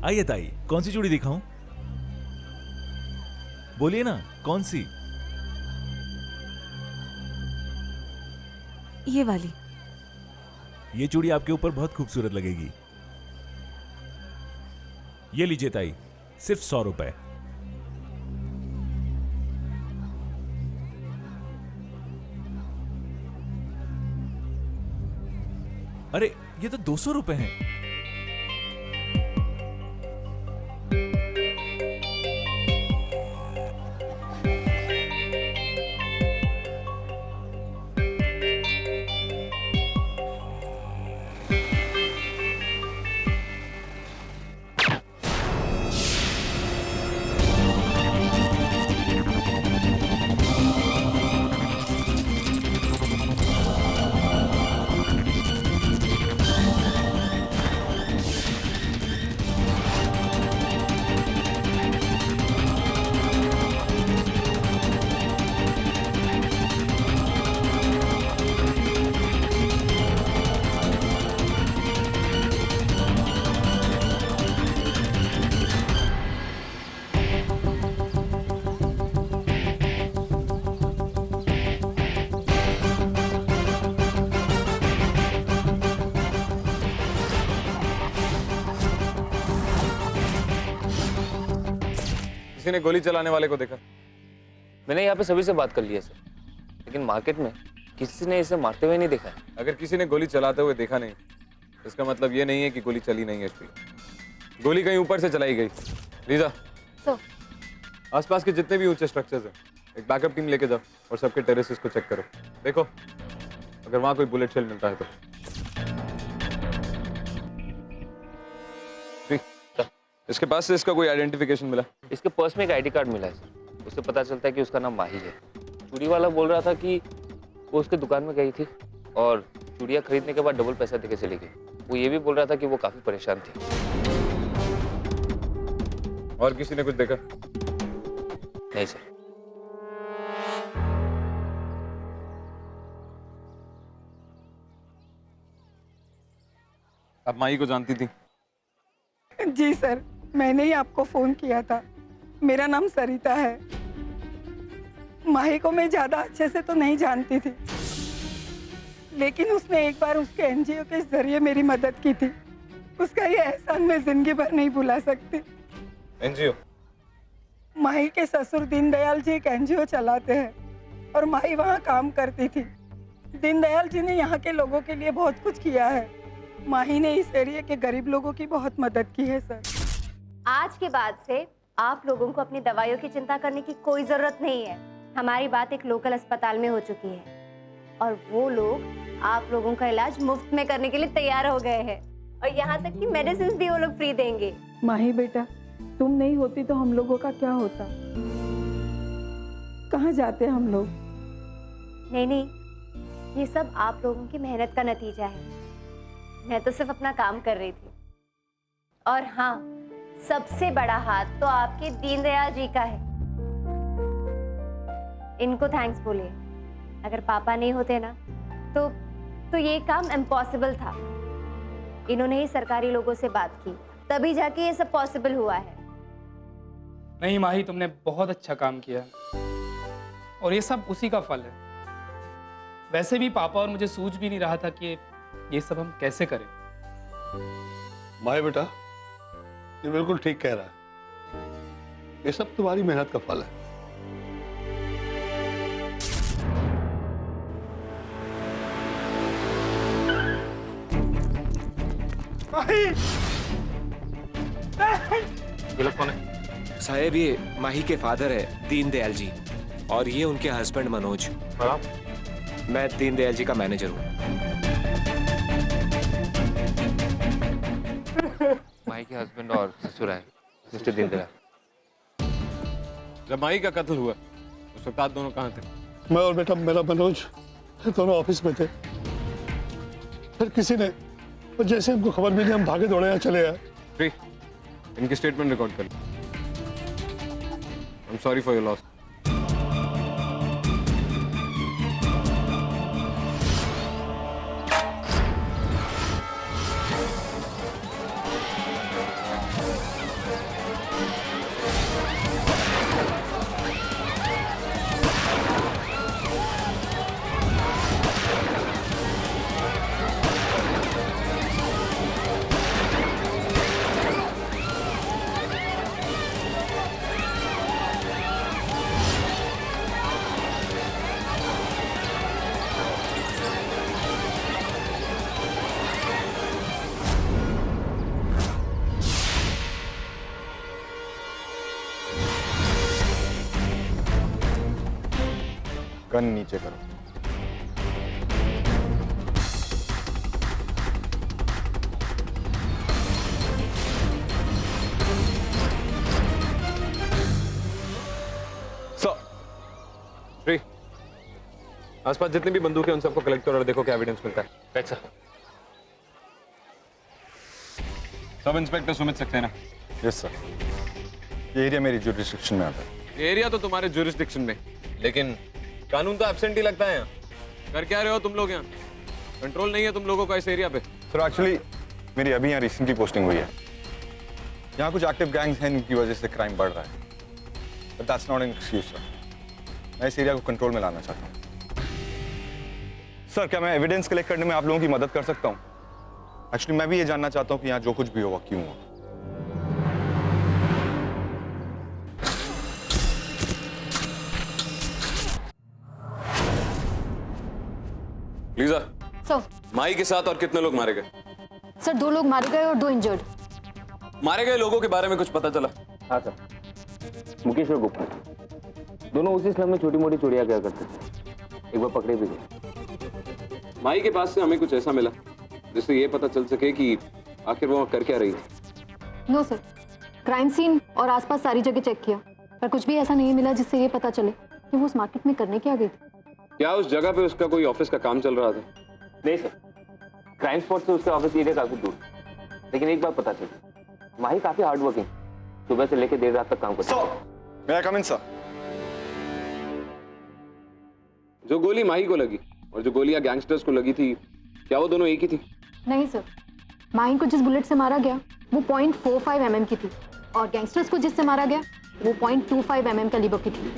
आइए ताई, कौन सी चूड़ी दिखाऊं? बोलिए ना, कौन सी? ये वाली। ये चूड़ी आपके ऊपर बहुत खूबसूरत लगेगी। ये लीजिए ताई, सिर्फ 100 रुपए। अरे ये तो 200 रुपए हैं। किसी ने गोली चलाने वाले को देखा? मैंने यहाँ पे सभी से बात कर ली है सर, लेकिन मार्केट में किसी ने इसे मारते हुए नहीं देखा है। अगर किसी ने गोली चलाते हुए देखा नहीं, इसका मतलब ये नहीं है कि गोली चली नहीं है। एचपी गोली कहीं ऊपर से चलाई गई। लीजा, आसपास के जितने भी ऊंचे स्ट्रक्चर्स हैं, एक बैकअप टीम लेके जाओ और सबके टेरेसेस को चेक करो। देखो अगर वहां कोई बुलेट शेल मिलता है तो। इसके पास से इसका कोई आइडेंटिफिकेशन मिला? इसके पर्स में एक आईडी कार्ड मिला है सर, उससे पता चलता है कि उसका नाम माही है। चूड़ी वाला बोल रहा था कि वो उसके दुकान में गई थी और चूड़ियाँ खरीदने के बाद डबल पैसा देके चली गई। वो ये भी बोल रहा था कि वो काफी परेशान थी। और किसी ने कुछ देखा? नहीं सर। आप माही को जानती थी? जी सर, मैंने ही आपको फोन किया था। मेरा नाम सरिता है। माही को मैं ज्यादा अच्छे से तो नहीं जानती थी, लेकिन उसने एक बार उसके एनजीओ के जरिए मेरी मदद की थी। उसका ये एहसान मैं जिंदगी भर नहीं भुला सकती। एनजीओ? माही के ससुर दीनदयाल जी एक एनजीओ चलाते हैं और माही वहाँ काम करती थी। दीनदयाल जी ने यहाँ के लोगों के लिए बहुत कुछ किया है। माही ने इस एरिया के गरीब लोगों की बहुत मदद की है सर। आज के बाद से आप लोगों को अपनी दवाइयों की चिंता करने की कोई जरूरत नहीं है। हमारी बात एक लोकल अस्पताल में हो चुकी है और वो लोग आप लोगों का इलाज मुफ्त में करने के लिए तैयार हो गए हैं और यहाँ तक कि मेडिसिन भी वो लोग फ्री देंगे। माही बेटा, तुम नहीं होती तो हम लोगों का क्या होता? कहाँ जाते हम लोग? नहीं, ये सब आप लोगों की मेहनत का नतीजा है। मैं तो सिर्फ अपना काम कर रही थी। और हाँ, सबसे बड़ा हाथ तो आपके दीनदयाल जी का है। इनको थैंक्स बोलिए। अगर पापा नहीं होते ना तो ये काम इम्पॉसिबल था। इन्होंने ही सरकारी लोगों से बात की, तभी जाके ये सब पॉसिबल हुआ है। नहीं माही, तुमने बहुत अच्छा काम किया और ये सब उसी का फल है। वैसे भी पापा और मुझे सूझ भी नहीं रहा था कि ये सब हम कैसे करें। माही बेटा, ये बिल्कुल ठीक कह रहा है। ये सब तुम्हारी मेहनत का फल है। ये लोग कौन है? साहेब, ये माही के फादर है दीनदयाल जी, और ये उनके हस्बैंड मनोज। और आप? मैं दीनदयाल जी का मैनेजर हूँ। माही के हस्बैंड और ससुर है मिस्टर दीनदयाल। जब माही का कत्ल हुआ उस वक्त आप दोनों कहाँ थे? मैं और बेटा मेरा मनोज दोनों ऑफिस में थे। फिर किसी ने, और जैसे हमको खबर मिली हम भागे दौड़े यहाँ चले आए। फ्री, इनकी स्टेटमेंट रिकॉर्ड कर। I am sorry for your loss. Gun नीचे करो। श्री, आसपास जितनी भी बंदूक है उन सबको कलेक्ट करो और देखो क्या एविडेंस मिलता है। Right sir. Sub inspector Sumit Saxena. Yes sir. ये एरिया मेरी जुरिस्डिक्शन में आता है। ये एरिया तो तुम्हारे जुरिस्डिक्शन में, लेकिन कानून तो एब्सेंट ही लगता है यहाँ। कर क्या रहे हो तुम लोग यहाँ? कंट्रोल नहीं है तुम लोगों का इस एरिया पे? सर एक्चुअली मेरी अभी यहाँ रिसेंटली पोस्टिंग हुई है। यहाँ कुछ एक्टिव गैंग्स हैं, इनकी वजह से क्राइम बढ़ रहा है। But that's not an excuse sir. मैं इस एरिया को कंट्रोल में लाना चाहता हूँ। सर, क्या मैं एविडेंस कलेक्ट करने में आप लोगों की मदद कर सकता हूँ? एक्चुअली मैं भी ये जानना चाहता हूँ कि यहाँ जो कुछ भी हुआ क्यों हुआ। लीजा, सर माही के साथ और कितने लोग मारे गए? सर 2 लोग मारे गए और 2 इंजर्ड। मारे गए लोगों के बारे में कुछ पता चला? हाँ सर, मुकेश और गोपाल दोनों उसी स्लम में छोटी मोटी चोरियां किया करते थे, एक बार पकड़े भी गए। माही के पास से हमें कुछ ऐसा मिला जिससे ये पता चल सके कि आखिर वो कर क्या रही है। नो सर, क्राइम सीन और आसपास सारी जगह चेक किया पर कुछ भी ऐसा नहीं मिला जिससे ये पता चले कि वो उस मार्केट में करने क्या गई थी। क्या उस जगह पे उसका कोई ऑफिस का काम चल रहा था? नहीं सर, क्राइम स्पॉट से उसका ऑफिस एरिया काफी दूर, लेकिन एक बात पता चली, माही काफी हार्ड वर्किंग, सुबह से लेकर देर रात तक काम करता है। May I come in, sir? जो गोली माही को लगी और जो गोलियां गैंगस्टर्स को लगी थी, क्या वो दोनों एक ही थी? नहीं सर, माहिन को जिस बुलेट से मारा गया वो 0.45 mm की थी और गैंगस्टर्स को जिससे मारा गया वो 0.25 mm कैलिबर की थी।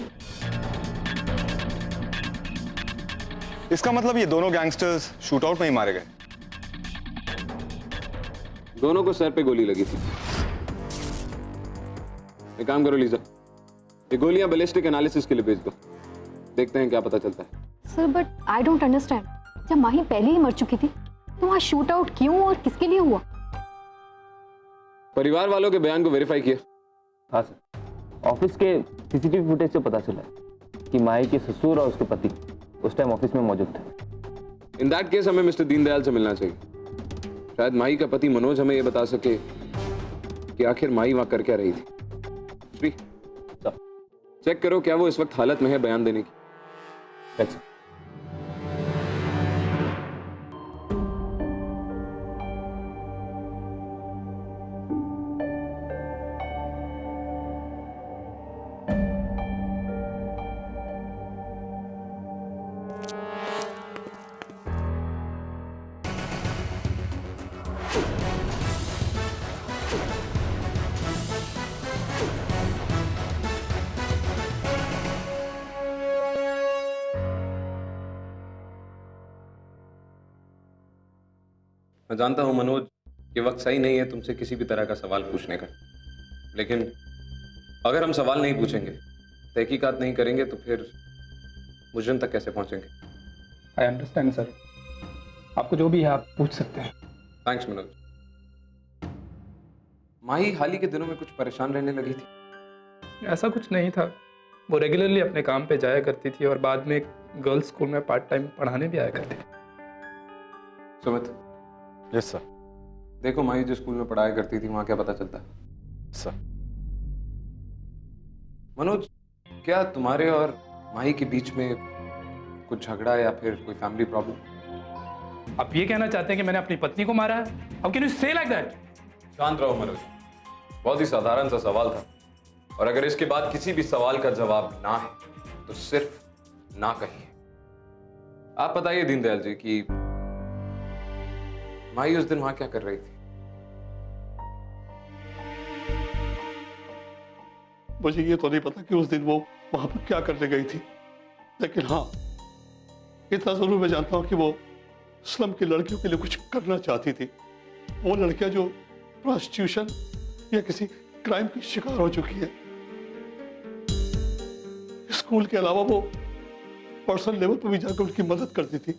इसका मतलब ये दोनों गैंगस्टर्स शूटआउट में ही मारे गए? दोनों को सर पे गोली लगी थी। एक काम करो लीजा, ये गोलियां बैलिस्टिक एनालिसिस के लिए भेज दो, देखते हैं क्या पता चलता है। Sir but I don't understand, जब माही पहले ही मर चुकी थी तो वहाँ शूट आउट क्यों और किसके लिए हुआ? परिवार वालों के बयान को वेरीफाई किया? हाँ सर, ऑफिस के सीसीटीवी फुटेज से पता चला कि माही के ससुर और उसके पति उस टाइम ऑफिस में मौजूद थे। इन दैट केस हमें मिस्टर दीनदयाल से मिलना चाहिए। शायद माही का पति मनोज हमें यह बता सके कि आखिर माही वहां कर क्या रही थी। श्री, चेक करो क्या वो इस वक्त हालत में है बयान देने की। मैं जानता हूं मनोज, ये वक्त सही नहीं है तुमसे किसी भी तरह का सवाल पूछने का, लेकिन अगर हम सवाल नहीं पूछेंगे, तहकीकात नहीं करेंगे तो फिर मुजरिम तक कैसे पहुंचेंगे? आई अंडरस्टैंड सर, आपको जो भी है आप पूछ सकते हैं। थैंक्स मनोज। माही हाल ही के दिनों में कुछ परेशान रहने लगी थी? ऐसा कुछ नहीं था, वो रेगुलरली अपने काम पे जाया करती थी और बाद में गर्ल्स स्कूल में पार्ट टाइम पढ़ाने भी आया करती थी। सुमित। Yes sir. देखो माही जो स्कूल में पढ़ाया करती थी वहां क्या पता चलता है? सर। मनोज, क्या तुम्हारे और माही के बीच में कुछ झगड़ा या फिर कोई फैमिली प्रॉब्लम? आप ये कहना चाहते हैं कि मैंने अपनी पत्नी को मारा है? हाउ कैन यू से लाइक दैट? शांत रहो मनोज, बहुत ही साधारण सा सवाल था, और अगर इसके बाद किसी भी सवाल का जवाब ना है तो सिर्फ ना कहिए। आप बताइए दीनदयाल जी कि माही उस दिन वहां क्या कर रही थी? मुझे ये तो नहीं पता कि उस दिन वो वहां पर क्या करने गई थी, लेकिन हाँ इतना जरूर मैं जानता हूं कि वो स्लम की लड़कियों के लिए कुछ करना चाहती थी। वो लड़कियां जो प्रोस्टिट्यूशन या किसी क्राइम की शिकार हो चुकी है, स्कूल के अलावा वो पर्सनल लेवल पर भी जाकर उनकी मदद करती थी।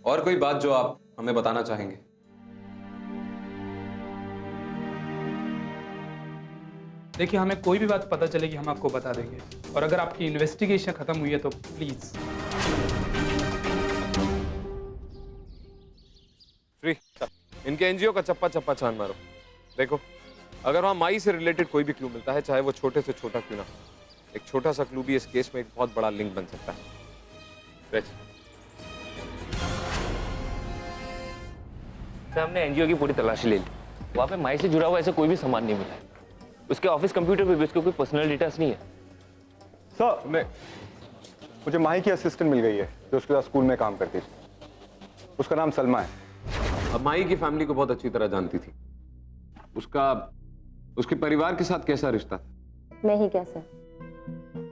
और कोई बात जो आप हमें बताना चाहेंगे? देखिए, हमें कोई भी बात पता चलेगी हम आपको बता देंगे, और अगर आपकी इन्वेस्टिगेशन खत्म हुई है तो प्लीज। श्री, इनके एनजीओ का चप्पा चप्पा छान मारो। देखो, अगर वहां माई से रिलेटेड कोई भी क्लू मिलता है, चाहे वो छोटे से छोटा क्यों ना, एक छोटा सा क्लू भी इस केस में एक बहुत बड़ा लिंक बन सकता है। हमने एनजीओ की पूरी तलाशी ले ली, वहाँ पे माई से जुड़ा हुआ ऐसा कोई भी सामान नहीं मिला है। उसके ऑफिस कंप्यूटर पे भी उसके कोई पर्सनल डिटेल्स नहीं है। सर, मुझे माही की असिस्टेंट मिल गई है जो उसके साथ स्कूल में काम करती थी। उसका नाम सलमा है। अब माही की फैमिली को बहुत अच्छी तरह जानती थी। उसके परिवार के साथ कैसा रिश्ता था? मैं ही कैसा,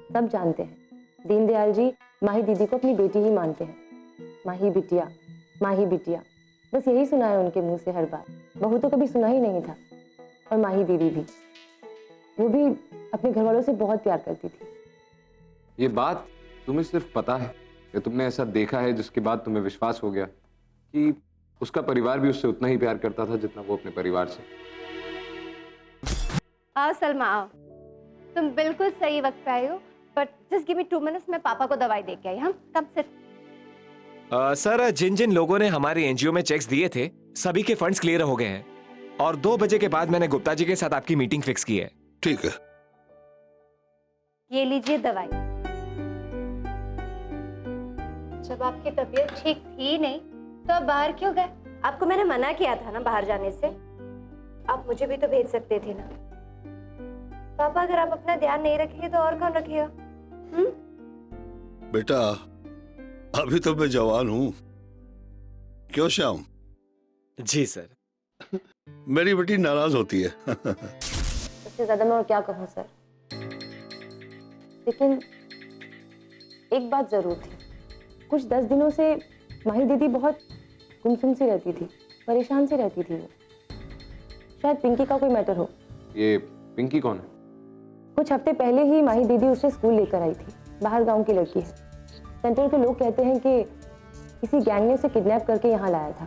सब जानते हैं। दीनदयाल जी माही दीदी को अपनी बेटी ही मानते हैं। माही बिटिया, माही बिटिया, बस यही सुना है उनके मुंह से हर बार। बहू तो कभी सुना ही नहीं था। और माही दीदी भी, वो भी अपने घर वालों से बहुत प्यार करती थी। ये बात तुम्हें सिर्फ पता है या तुमने ऐसा देखा है जिसके बाद तुम्हें विश्वास हो गया कि उसका परिवार भी उससे उतना ही प्यार करता था जितना वो अपने परिवार से? आओ सलमा आओ, तुम बिल्कुल सही वक्त पे आए हो, but just give me 2 minutes, मैं पापा को दवाई दे के आई। हम कब से सर, जिन जिन लोगों ने हमारी एनजीओ में चेक्स दिए थे सभी के फंड्स क्लियर हो गए हैं और 2 बजे के बाद मैंने गुप्ता जी के साथ आपकी मीटिंग फिक्स की है। ठीक है, ये लीजिए दवाई। जब आपकी तबीयत ठीक थी नहीं तो आप बाहर क्यों गए? आपको मैंने मना किया था ना बाहर जाने से। आप मुझे भी तो भेज सकते थे ना। पापा, अगर आप अपना ध्यान नहीं रखेंगे तो और कौन रखेगा? बेटा अभी तो मैं जवान हूँ। क्यों श्याम? जी सर। मेरी बेटी नाराज होती है। इससे ज्यादा मैं और क्या कहूँ सर, लेकिन एक बात जरूर थी, कुछ 10 दिनों से माही दीदी बहुत गुमसुम सी रहती थी, परेशान सी रहती थी। वो शायद पिंकी का कोई मैटर हो। ये पिंकी कौन है? कुछ हफ्ते पहले ही माही दीदी उसे स्कूल लेकर आई थी। बाहर गांव की लड़की है। सेंटर के लोग कहते हैं कि किसी गैंग ने उसे किडनैप करके यहाँ लाया था।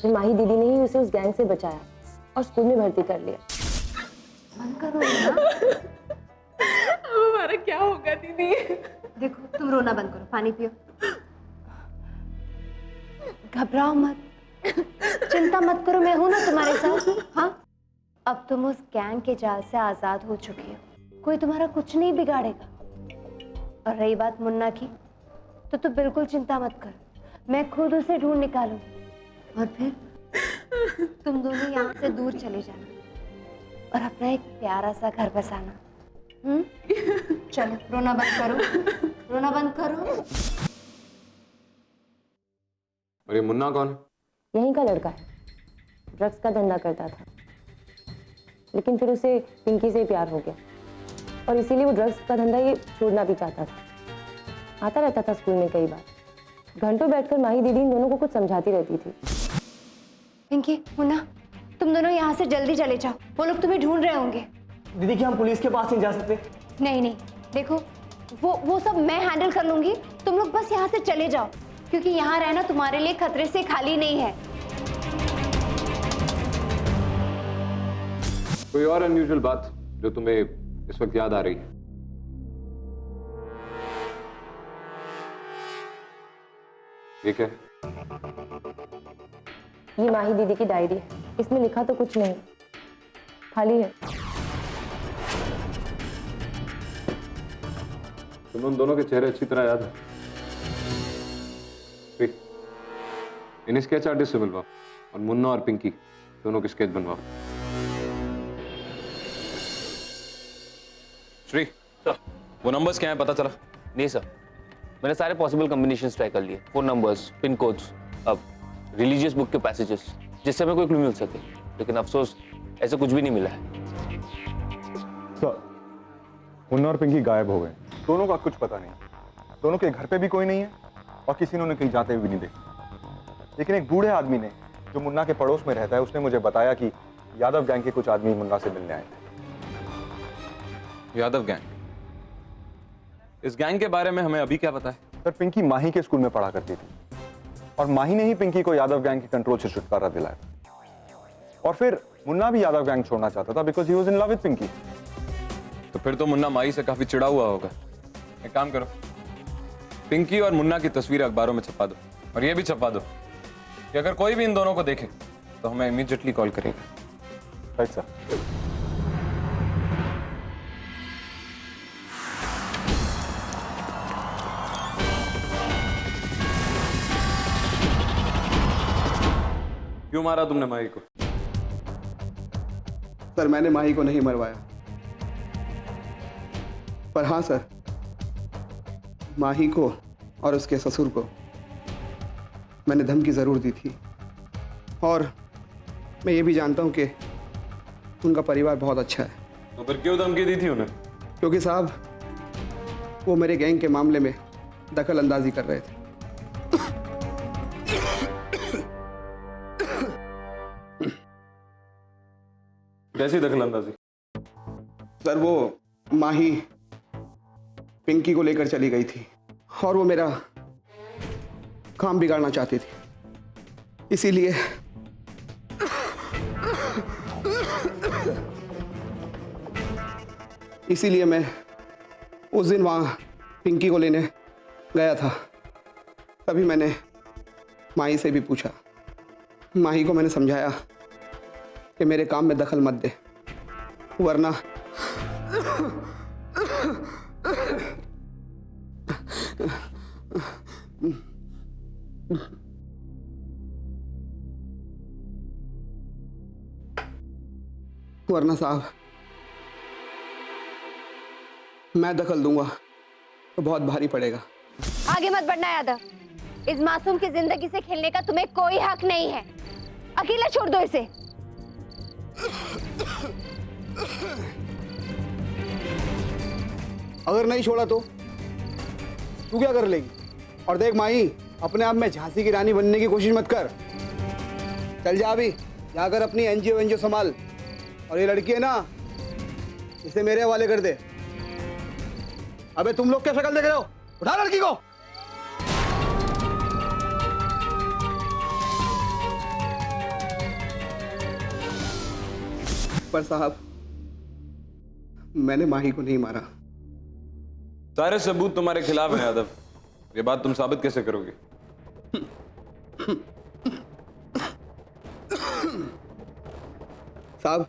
फिर माही दीदी ने ही उसे उस गैंग से बचाया और स्कूल में भर्ती कर लिया। बंद करो ना। अब हमारा क्या होगा दीदी? देखो, तुम रोना बंद करो, पानी पियो। घबराओ मत, चिंता मत करो, मैं हूं ना तुम्हारे साथ। हाँ, अब तुम उस गैंग के जाल से आजाद हो चुकी हो, कोई तुम्हारा कुछ नहीं बिगाड़ेगा। और रही बात मुन्ना की, तो तू बिल्कुल चिंता मत कर, मैं खुद उसे ढूंढ निकालूंगी और फिर तुम दोनों यहाँ से दूर चले जाना और अपना एक प्यारा सा घर बसाना। चलो, रोना बंद करो, रोना बंद करो। और ये मुन्ना कौन है? यहीं का लड़का है, ड्रग्स का धंधा करता था, लेकिन फिर उसे पिंकी से प्यार हो गया और इसीलिए वो ड्रग्स का धंधा ये छोड़ना भी चाहता था। आता रहता था स्कूल में कई बार, घंटों बैठकर माही दीदी इन दोनों को कुछ समझाती रहती थी। पिंकी, मुन्ना, तुम दोनों यहाँ से जल्दी चले जाओ, वो लोग तुम्हें ढूंढ रहे होंगे। दीदी, क्या हम पुलिस के पास नहीं जा सकते? नहीं नहीं, देखो वो सब मैं हैंडल कर लूंगी, तुम लोग बस यहाँ से चले जाओ, क्योंकि यहाँ रहना तुम्हारे लिए खतरे से खाली नहीं है। कोई और अनयूजुअल बात जो तुम्हें इस वक्त याद आ रही है? ठीक है, ये माही दीदी की डायरी है, इसमें लिखा तो कुछ नहीं, खाली है। तुम्हें उन दोनों के चेहरे अच्छी तरह याद है? इन स्केच आर्टिस्ट से मिलवाओ और मुन्ना और पिंकी दोनों के स्केच बनवाओ। श्री सर, वो नंबर्स क्या है पता चला? नहीं सर, मैंने सारे पॉसिबल कॉम्बिनेशंस ट्राई कर लिए, फोन नंबर्स, पिन कोड्स, अब रिलीजियस बुक के पैसेजेस, जिससे हमें कोई क्लू मिल सके, लेकिन अफसोस ऐसा कुछ भी नहीं मिला है। सर, मुन्ना और पिंकी गायब हो गए, दोनों का कुछ पता नहीं। दोनों के घर पे भी कोई नहीं है और किसी ने उन्हें कहीं जाते हुए भी नहीं देखा। लेकिन एक बूढ़े आदमी ने, जो मुन्ना के पड़ोस में रहता है, उसने मुझे बताया कि यादव गैंग के कुछ आदमी मुन्ना से मिलने आए थे। यादव गैंग? इस गैंग के बारे में हमें अभी क्या पता है? सर, पिंकी माही के स्कूल में पढ़ा करती थी और माही ने ही पिंकी को यादव गैंग के कंट्रोल से छुटकारा दिलाया। और फिर मुन्ना भी यादव गैंग छोड़ना चाहता था because he was in love with Pinky. तो फिर तो मुन्ना माही से काफी चिढ़ा हुआ होगा। एक काम करो, पिंकी और मुन्ना की तस्वीर अखबारों में छपा दो और ये भी छपा दो कि अगर कोई भी इन दोनों को देखे तो हमें इमीडिएटली कॉल करेगा। Right sir. क्यों मारा तुमने माही को? सर, मैंने माही को नहीं मरवाया, पर हाँ सर, माही को और उसके ससुर को मैंने धमकी जरूर दी थी और मैं ये भी जानता हूँ कि उनका परिवार बहुत अच्छा है। तो फिर क्यों धमकी दी थी उन्हें? क्योंकि साहब, वो मेरे गैंग के मामले में दखल अंदाजी कर रहे थे। कैसी दखल अंदाजी? सर, वो माही पिंकी को लेकर चली गई थी और वो मेरा काम बिगाड़ना चाहती थी, इसीलिए मैं उस दिन वहाँ पिंकी को लेने गया था। तभी मैंने माही से भी पूछा। माही को मैंने समझाया कि मेरे काम में दखल मत दे, वरना साहब मैं दखल दूंगा तो बहुत भारी पड़ेगा। आगे मत बढ़ना यादव। इस मासूम की जिंदगी से खेलने का तुम्हें कोई हक नहीं है। अकेला छोड़ दो इसे। अगर नहीं छोड़ा तो तू क्या कर लेगी? और देख माही, अपने आप में झांसी की रानी बनने की कोशिश मत कर। चल जा अभी, जाकर अपनी एनजीओ संभाल। और ये लड़की है ना, इसे मेरे हवाले कर दे। अबे तुम लोग क्या शक्ल देख रहे हो? उठा लड़की को। पर साहब, मैंने माही को नहीं मारा। सारे सबूत तुम्हारे खिलाफ हैं यादव। ये बात तुम साबित कैसे करोगे? साहब,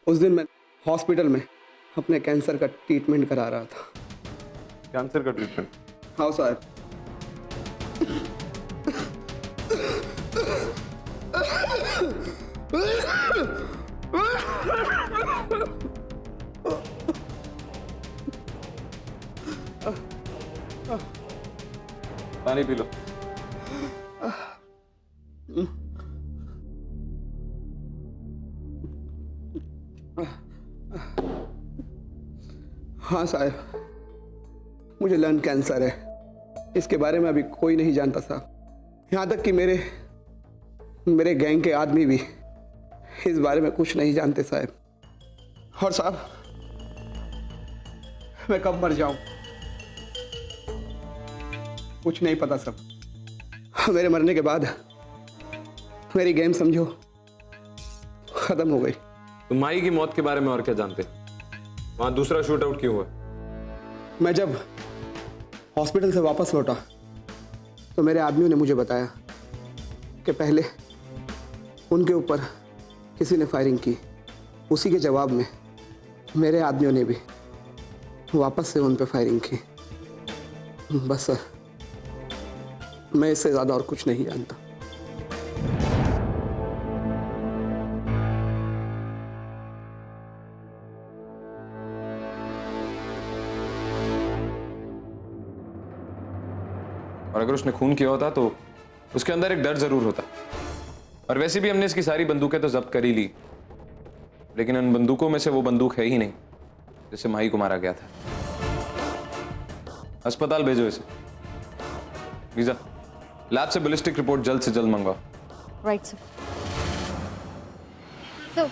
उस दिन मैं हॉस्पिटल में अपने कैंसर का ट्रीटमेंट करा रहा था। कैंसर का ट्रीटमेंट? हाँ साहब। पानी पी लो। हाँ साहब, मुझे लंग कैंसर है। इसके बारे में अभी कोई नहीं जानता साहब। यहाँ तक कि मेरे गैंग के आदमी भी इस बारे में कुछ नहीं जानते साहब। और साहब, मैं कब मर जाऊं कुछ नहीं पता सब। मेरे मरने के बाद मेरी गेम समझो खत्म हो गई। तुम माही की मौत के बारे में और क्या जानते? वहां दूसरा शूट आउट क्यों हुआ? मैं जब हॉस्पिटल से वापस लौटा तो मेरे आदमियों ने मुझे बताया कि पहले उनके ऊपर किसी ने फायरिंग की। उसी के जवाब में मेरे आदमियों ने भी वापस से उन पर फायरिंग की। बस सर, मैं इससे ज़्यादा और कुछ नहीं जानता। और अगर उसने खून किया होता तो उसके अंदर एक डर जरूर होता। और वैसे भी हमने इसकी सारी बंदूकें तो जब्त कर ही ली, लेकिन उन बंदूकों में से वो बंदूक है ही नहीं जिससे माही को मारा गया था। अस्पताल भेजो इसे। वीजा, लैब से बैलिस्टिक रिपोर्ट जल्द से जल्द मंगवाओ। Right sir. सर,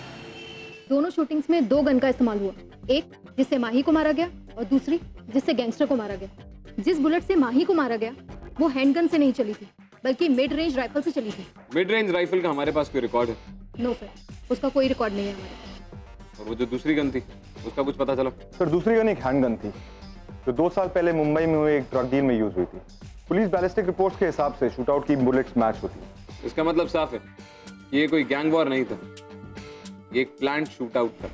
दोनों शूटिंग्स में 2 गन का इस्तेमाल हुआ। एक जिससे माही को मारा गया और दूसरी जिससे गैंगस्टर को मारा गया। जिस बुलेट से माही को मारा गया वो हैंडगन से नहीं चली थी, बल्कि मिड रेंज राइफल से चली थी। मिड रेंज राइफल का हमारे पास कोई रिकॉर्ड है? नो सर, उसका कोई रिकॉर्ड नहीं है हमारे पास। और वो जो दूसरी गन थी उसका कुछ पता चला? सर, दूसरी गन एक हैंडगन थी जो 2 साल पहले मुंबई में हुए एक ड्रग डील में यूज हुई थी। पुलिस बैलिस्टिक रिपोर्ट्स के हिसाब से शूटआउट की बुलेट्स मैच होती। इसका मतलब साफ है, ये कोई गैंग वॉर नहीं था, ये एक प्लान्ड शूटआउट था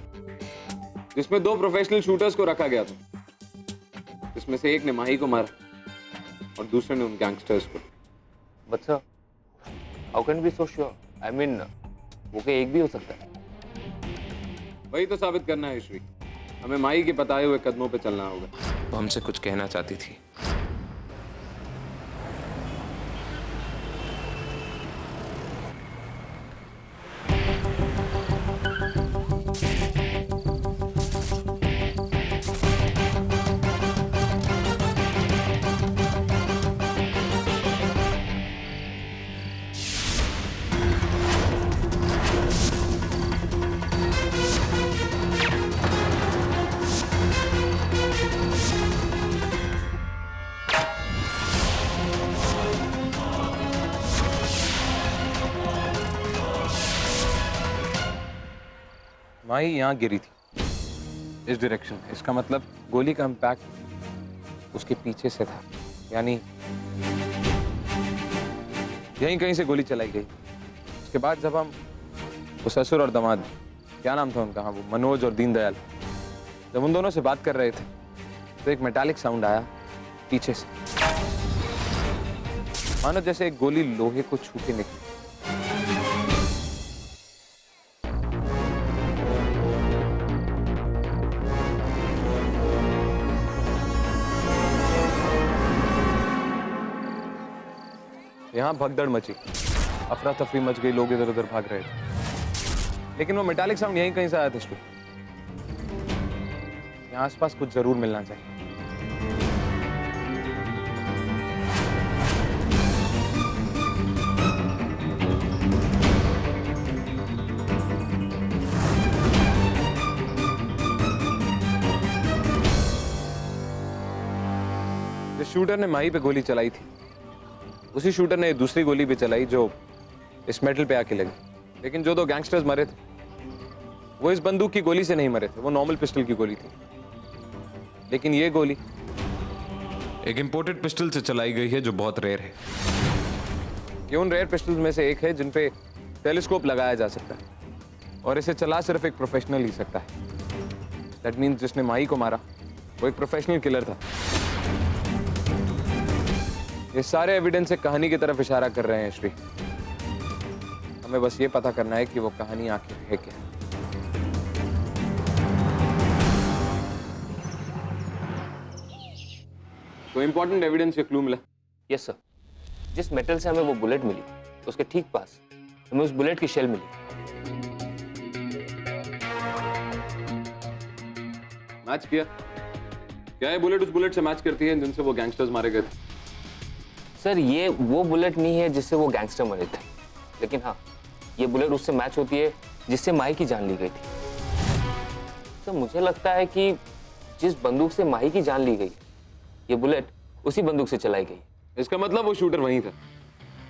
जिसमें 2 प्रोफेशनल शूटर्स को रखा गया था, जिसमें से एक ने माही को मारा और दूसरे ने उन गैंगस्टर्स को। But sir, how can be so sure? I mean, वो के एक भी हो सकता है। वही तो साबित करना है श्री। हमें माही के बताए हुए कदमों पे चलना होगा। वो हमसे कुछ कहना चाहती थी। माही यहाँ गिरी थी, इस डायरेक्शन में। इसका मतलब गोली का इम्पैक्ट उसके पीछे से था, यानी यहीं कहीं से गोली चलाई गई। उसके बाद जब हम वो ससुर और दामाद, क्या नाम था उनका, हाँ वो मनोज और दीनदयाल, जब उन दोनों से बात कर रहे थे तो एक मेटालिक साउंड आया पीछे से, मानो जैसे एक गोली लोहे को छू के निकली। यहां भगदड़ मची, अफरा तफरी मच गई, लोग इधर उधर भाग रहे थे। लेकिन वो मेटालिक साउंड यहीं कहीं से आया था। यहाँ आसपास कुछ जरूर मिलना चाहिए। जिस शूटर ने माही पे गोली चलाई थी, उसी शूटर ने दूसरी गोली भी चलाई जो इस मेटल पे आके लगी। लेकिन जो 2 गैंगस्टर्स मरे थे वो इस बंदूक की गोली से नहीं मरे थे, वो नॉर्मल पिस्टल की गोली थी। लेकिन ये गोली एक इंपोर्टेड पिस्टल से चलाई गई है जो बहुत रेयर है। ये उन रेयर पिस्टल्स में से एक है जिन पे टेलीस्कोप लगाया जा सकता है, और इसे चला सिर्फ एक प्रोफेशनल ही सकता है। दैट मीन्स जिसने माही को मारा वो एक प्रोफेशनल किलर था। ये सारे एविडेंस एक कहानी की तरफ इशारा कर रहे हैं श्री। हमें बस ये पता करना है कि वो कहानी आखिर है क्या। तो इंपॉर्टेंट एविडेंस या क्लू मिला? यस सर, जिस मेटल से हमें वो बुलेट मिली उसके ठीक पास हमें उस बुलेट की शेल मिली। मैच किया क्या? ये बुलेट उस बुलेट से मैच करती है जिनसे वो गैंगस्टर्स मारे गए थे? सर ये वो बुलेट नहीं है जिससे वो गैंगस्टर मरे थे, लेकिन हाँ ये बुलेट उससे मैच होती है जिससे माही की जान ली गई थी। तो मुझे लगता है कि जिस बंदूक से माही की जान ली गई ये बुलेट उसी बंदूक से चलाई गई। इसका मतलब वो शूटर वहीं था,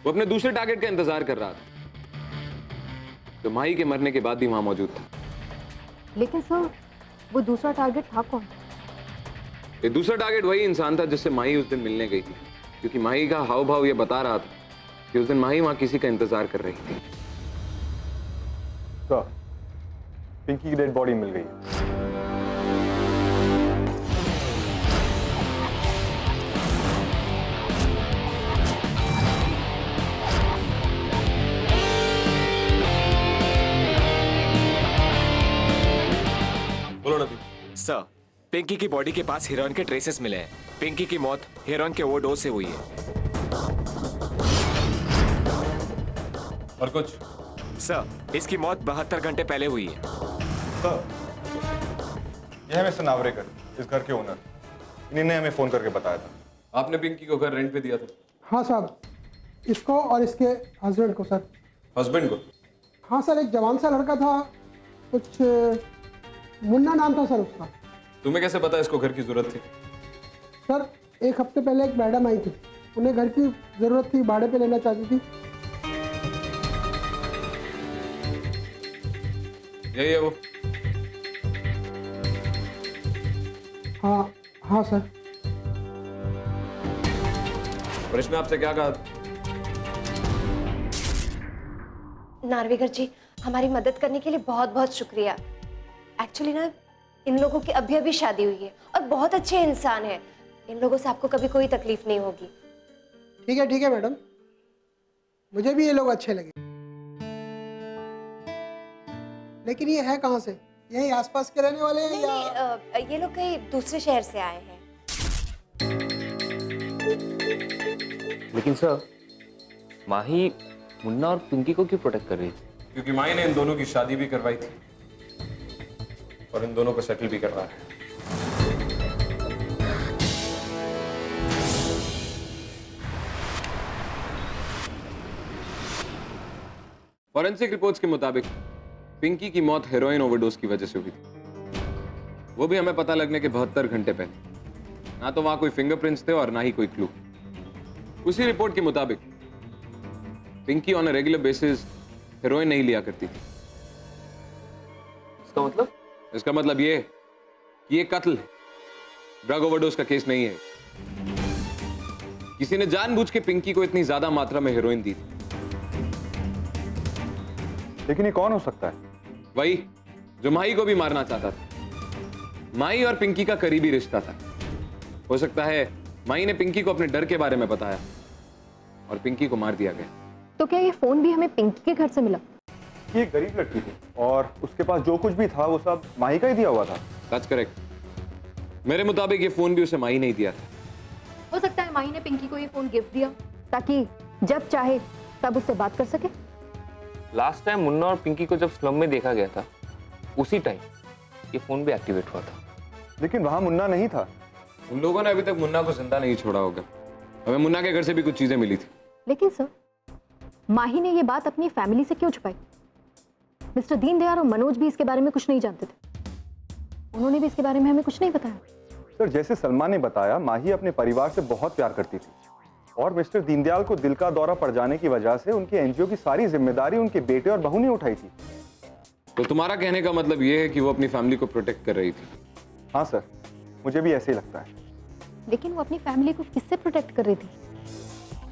वो अपने दूसरे टारगेट का इंतजार कर रहा था जो माही के मरने के बाद भी वहां मौजूद था। लेकिन सर वो दूसरा टारगेट था कौन? ये दूसरा टारगेट वही इंसान था जिससे माही उस दिन मिलने गई थी, क्योंकि माही का हाव भाव ये बता रहा था कि उस दिन माही वहां किसी का इंतजार कर रही थी। तो पिंकी की डेड बॉडी मिल गई है। बोलो नबी। सर, पिंकी की बॉडी के पास हीरोइन के ट्रेसेस मिले हैं। पिंकी की मौत हीरोइन के ओवरडोज से हुई है। और कुछ? सर, इसकी मौत 72 घंटे पहले हुई है। सर, यह है मिस्टर नावरेकर, इस घर के ओनर। इन्हीं ने हमें फोन करके बताया था। आपने पिंकी को घर रेंट पे दिया था? हाँ साहब, इसको और इसके हस्बैंड को सर। हस्बैंड को? हाँ सर, एक जवान सा लड़का था, कुछ मुन्ना नाम था सर उसका। तुम्हें कैसे पता इसको घर की जरूरत थी? सर, 1 हफ्ते पहले एक मैडम आई थी, उन्हें घर की जरूरत थी, भाड़े पे लेना चाहती थी। यही है वो? हाँ हाँ सर। और इसने आपसे क्या कहा? नार्वेकर जी, हमारी मदद करने के लिए बहुत बहुत शुक्रिया। एक्चुअली ना इन लोगों की अभी अभी शादी हुई है और बहुत अच्छे इंसान हैं। इन लोगों से आपको कभी कोई तकलीफ नहीं होगी। ठीक है मैडम, मुझे भी ये लोग अच्छे लगे। लेकिन ये है कहाँ से? यही आसपास के रहने वाले हैं या? ये लोग कहीं दूसरे शहर से आए हैं। लेकिन सर, माही मुन्ना और पिंकी को क्यों प्रोटेक्ट कर रही थी? क्योंकि माही ने इन दोनों की शादी भी करवाई थी और इन दोनों को सेटल भी करवा है। फॉरेंसिक रिपोर्ट्स के मुताबिक पिंकी की मौत हेरोइन ओवरडोज की वजह से हुई थी, वो भी हमें पता लगने के 72 घंटे पहले। ना तो वहां कोई फिंगरप्रिंट्स थे और ना ही कोई क्लू। उसी रिपोर्ट के मुताबिक Pinky on a regular basis heroin नहीं लिया करती थी। इसका मतलब? इसका मतलब ये कि ये कत्ल है, ड्रग ओवरडोज का केस नहीं है। किसी ने जानबूझ के पिंकी को इतनी ज्यादा मात्रा में हेरोइन दी थी। लेकिन ये कौन हो सकता है? वही जो माही को भी मारना चाहता था। माही और पिंकी का करीबी रिश्ता था। हो सकता है माही ने पिंकी को अपने डर के बारे में बताया और पिंकी को मार दिया गया। तो क्या ये फोन भी हमें पिंकी के घर से मिला? ये एक गरीब लड़की थी और उसके पास जो कुछ भी था वो सब माही का ही दिया हुआ था। That's correct. मेरे मुताबिक ये फोन भी उसे माही ने ही दिया था। हो सकता है माही ने पिंकी को ये फोन गिफ्ट दिया ताकि जब चाहे तब उससे बात कर सके। लास्ट टाइम मुन्ना और पिंकी को जब स्लम में देखा गया था उसी टाइम ये फोन भी एक्टिवेट हुआ था। लेकिन वहां मुन्ना नहीं था। उन लोगों ने अभी तक मुन्ना को जिंदा नहीं छोड़ा होगा। हमें मुन्ना के घर से भी कुछ चीजें मिली थी। लेकिन सर, माही ने ये बात अपनी फैमिली से क्यों छुपाई? मिस्टर दीनदयाल और मनोज भी इसके बारे में कुछ नहीं जानते थे। उन्होंने भी इसके बारे में हमें कुछ नहीं बताया। सर, जैसे सलमान ने बताया, माही अपने परिवार से बहुत प्यार करती थी और मिस्टर दीनदयाल को दिल का दौरा पड़ जाने की वजह से उनके एनजीओ की सारी जिम्मेदारी उनके बेटे और बहू ने उठाई थी। तो तुम्हारा कहने का मतलब यह है कि वो अपनी फैमिली को प्रोटेक्ट कर रही थी? हाँ सर, मुझे भी ऐसे ही लगता है। लेकिन वो अपनी फैमिली को किससे प्रोटेक्ट कर रही थी?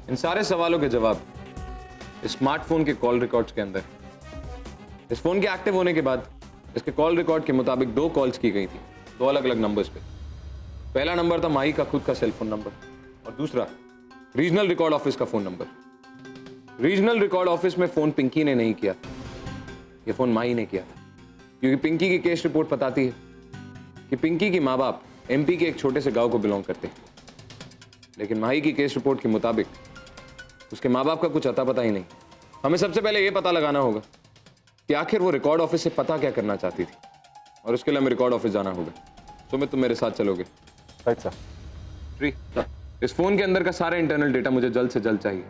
इन सारे सवालों के जवाब स्मार्टफोन के कॉल रिकॉर्ड्स के अंदर। इस फोन के एक्टिव होने के बाद इसके कॉल रिकॉर्ड के मुताबिक 2 कॉल्स की गई थी, 2 अलग अलग नंबर्स पे। पहला नंबर था माही का खुद का सेल फोन नंबर और दूसरा रीजनल रिकॉर्ड ऑफिस का phone number. Regional record office में फोन पिंकी ने नहीं किया, ये फोन माही ने किया था, क्योंकि पिंकी की केस रिपोर्ट बताती है कि पिंकी की माँ बाप एमपी के एक छोटे से गांव को बिलोंग करते हैं। लेकिन माही की केस रिपोर्ट के मुताबिक उसके माँ बाप का कुछ अता पता ही नहीं। हमें सबसे पहले यह पता लगाना होगा कि आखिर वो रिकॉर्ड ऑफिस से पता क्या करना चाहती थी, और उसके लिए हमें रिकॉर्ड ऑफिस जाना होगा। सुमित, तुम मेरे साथ चलोगे? Right sir. श्री, इस फोन के अंदर का सारा इंटरनल डेटा मुझे जल्द से जल्द चाहिए।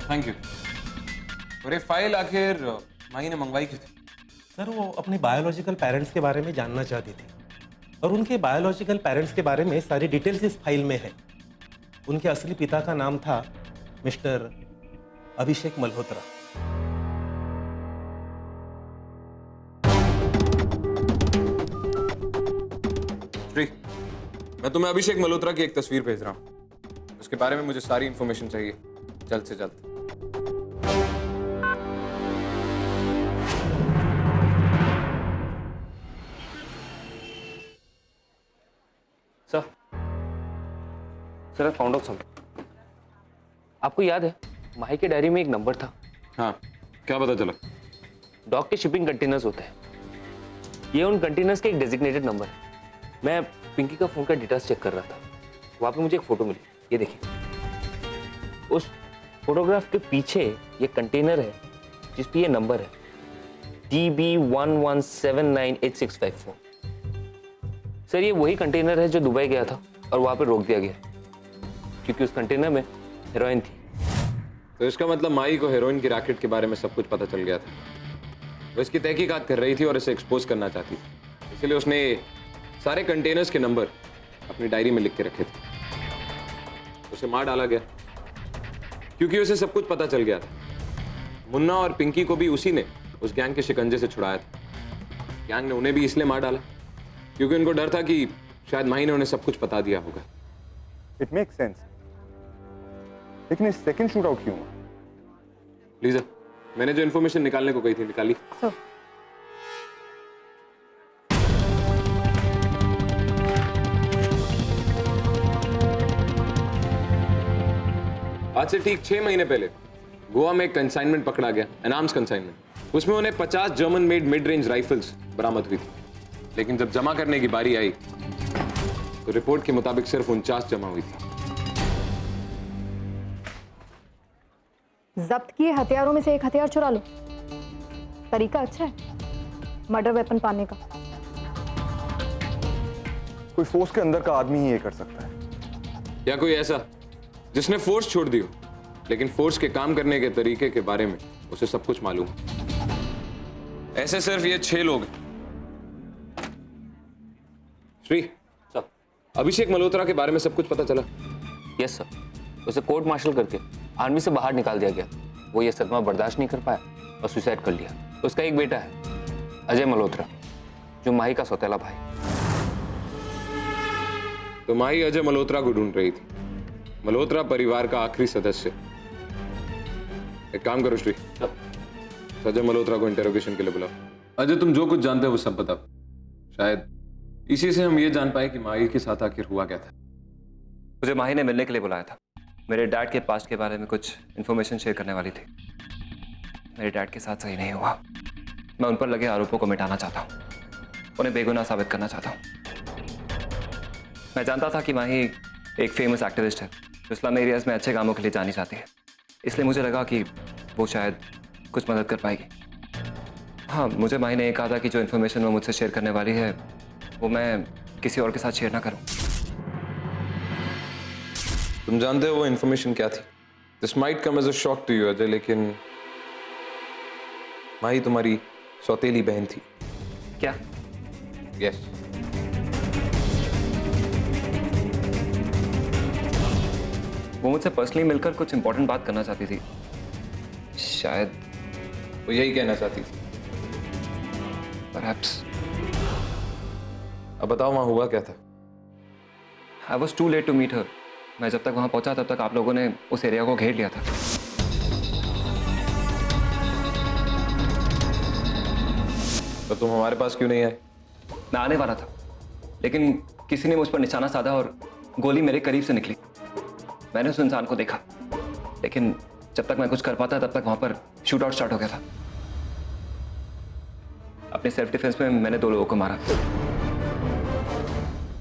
Thank you. और ये फाइल आखिर माही ने मंगवाई क्यों थी? सर, वो अपने बायोलॉजिकल पेरेंट्स के बारे में जानना चाहती थी और उनके बायोलॉजिकल पेरेंट्स के बारे में सारी डिटेल्स इस फाइल में है। उनके असली पिता का नाम था मिस्टर अभिषेक मल्होत्रा। श्री, मैं तुम्हें अभिषेक मल्होत्रा की एक तस्वीर भेज रहा हूं। उसके बारे में मुझे सारी इंफॉर्मेशन चाहिए जल्द से जल्द। Sir, I found out something. आपको याद है माही के डायरी में एक नंबर था? हाँ, क्या पता चला? डॉग के शिपिंग कंटेनर्स होते हैं, ये उन कंटेनर्स के एक डेजिग्नेटेड नंबर है। मैं पिंकी का फोन का डिटेल्स चेक कर रहा था, वहां पे मुझे एक फोटो मिली, ये देखिए। उस फोटोग्राफ के पीछे ये कंटेनर है जिस पे ये नंबर है DB11798654। सर, ये वही कंटेनर है जो दुबई गया था और वहां पे रोक दिया गया क्योंकि उस कंटेनर में हेरोइन थी। तो इसका मतलब माही को हेरोइन की रैकेट के बारे में सब कुछ पता चल गया था। वो इसकी तहकीकात कर रही थी और इसे एक्सपोज करना चाहती थी, इसलिए उसने सारे कंटेनर्स के नंबर अपनी डायरी में लिख के रखे थे। उसे मार डाला गया क्योंकि उसे सब कुछ पता चल गया था। मुन्ना और पिंकी को भी उसी ने उस गैंग के शिकंजे से छुड़ाया था। गैंग ने उन्हें भी इसलिए मार डाला क्योंकि उनको डर था कि शायद माही ने उन्हें सब कुछ बता दिया होगा। It make sense. लेकिन इस सेकंड शूट आउट क्यों हुआ? लीजा, मैंने जो इन्फॉर्मेशन निकालने को कही थी निकाली? आज से ठीक 6 महीने पहले गोवा में एक कंसाइनमेंट पकड़ा गया, एनार्म्स कंसाइनमेंट। उसमें उन्हें 50 German made mid range rifles बरामद हुई थी, लेकिन जब जमा करने की बारी आई तो रिपोर्ट के मुताबिक सिर्फ 49 जमा हुई थी। जब्त किए हथियारों में से एक हथियार चुरा लो। तरीका अच्छा है मर्डर वेपन पाने का। कोई फोर्स के अंदर का आदमी ही ये कर सकता है, या कोई ऐसा जिसने फोर्स छोड़ दी हो लेकिन फोर्स के काम करने के तरीके के बारे में उसे सब कुछ मालूम है। ऐसे सिर्फ ये 6 लोग हैं श्री सर, अभिषेक मल्होत्रा के बारे में सब कुछ पता चला? यस सर, उसे कोर्ट मार्शल करके आर्मी से बाहर निकाल दिया गया। वो ये सदमा बर्दाश्त नहीं कर पाया और सुसाइड कर लिया। उसका एक बेटा है अजय मल्होत्रा, जो माही का सौतेला भाई। तो माही अजय मल्होत्रा को ढूंढ रही थी, मल्होत्रा परिवार का आखिरी सदस्य। एक काम करो श्री, अजय मल्होत्रा को इंटेरोगेशन के लिए बुलाओ। अजय, तुम जो कुछ जानते हो वो सब बताओ। शायद इसी से हम ये जान पाए कि माही के साथ आखिर हुआ क्या था। मुझे माही ने मिलने के लिए बुलाया था। मेरे डैड के पास्ट के बारे में कुछ इन्फॉर्मेशन शेयर करने वाली थी। मेरे डैड के साथ सही नहीं हुआ। मैं उन पर लगे आरोपों को मिटाना चाहता हूँ, उन्हें बेगुनाह साबित करना चाहता हूँ। मैं जानता था कि माही एक फेमस एक्टिविस्ट है जो इस्लाम एरियाज में अच्छे कामों के लिए जानी जाती है, इसलिए मुझे लगा कि वो शायद कुछ मदद कर पाएगी। हाँ, मुझे माही ने कहा था कि जो इन्फॉर्मेशन वो मुझसे शेयर करने वाली है वो मैं किसी और के साथ शेयर ना करूँ। तुम जानते हो वो इन्फॉर्मेशन क्या थी? This might come as a shock to you Ajay, लेकिन माही तुम्हारी सौतेली बहन थी। क्या? यस। वो मुझसे पर्सनली मिलकर कुछ इंपॉर्टेंट बात करना चाहती थी। शायद वो यही कहना चाहती थी। Perhaps. अब बताओ वहां हुआ क्या था? I was too late to meet her. मैं जब तक वहां पहुंचा तब तक आप लोगों ने उस एरिया को घेर लिया था। तो तुम हमारे पास क्यों नहीं आए? मैं आने वाला था, लेकिन किसी ने मुझ पर निशाना साधा और गोली मेरे करीब से निकली। मैंने उस इंसान को देखा, लेकिन जब तक मैं कुछ कर पाता तब तक वहां पर शूट आउट स्टार्ट हो गया था। अपने सेल्फ डिफेंस में मैंने 2 लोगों को मारा।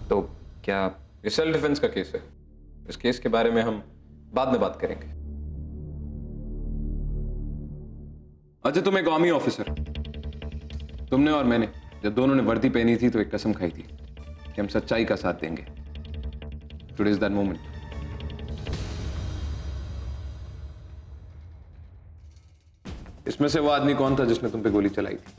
तो क्या ये सेल्फ डिफेंस का केस है? इस केस के बारे में हम बाद में बात करेंगे। अच्छा, तुम एक आर्मी ऑफिसर, तुमने और मैंने जब दोनों ने वर्दी पहनी थी तो एक कसम खाई थी कि हम सच्चाई का साथ देंगे। Today is that moment. इसमें से वो आदमी कौन था जिसने तुम पे गोली चलाई थी?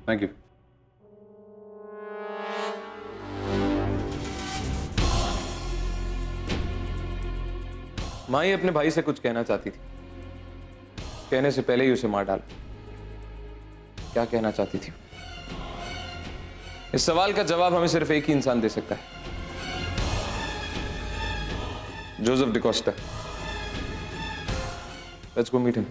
Thank you. माही अपने भाई से कुछ कहना चाहती थी, कहने से पहले ही उसे मार डाला। क्या कहना चाहती थी? इस सवाल का जवाब हमें सिर्फ एक ही इंसान दे सकता है, Joseph D'Costa. Let's go meet him.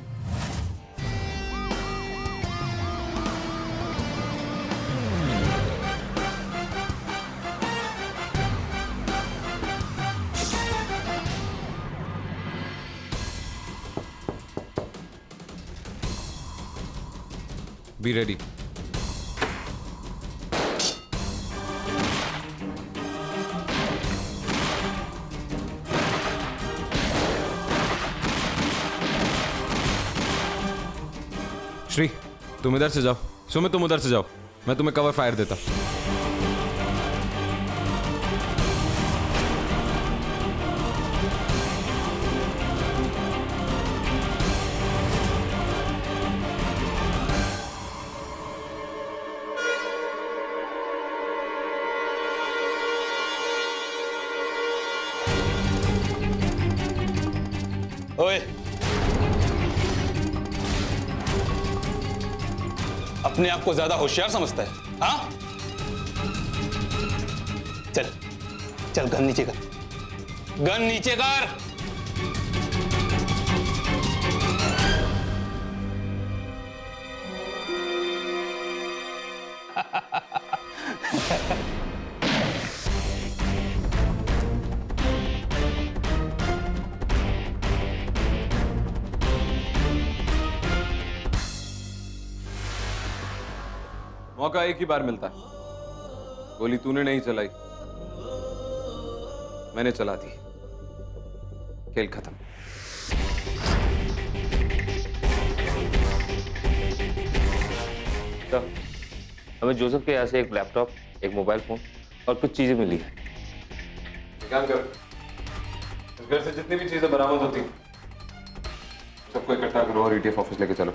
Be ready. Shri, तुम इधर से जाओ। सुमित, तुम उधर से जाओ, मैं तुम्हें कवर फायर देता। ओए, अपने आप को ज्यादा होशियार समझता है? हाँ, चल चल, गन नीचे कर, गन नीचे कर। मौका एक ही बार मिलता है। गोली तूने नहीं चलाई, मैंने चला दी। खेल खत्म। सर, हमें जोसेफ के यहाँ से एक लैपटॉप, एक मोबाइल फोन और कुछ चीजें मिली है। काम करो, इस घर से जितनी भी चीजें बरामद होती सबको इकट्ठा करो और ETF ऑफिस लेके चलो,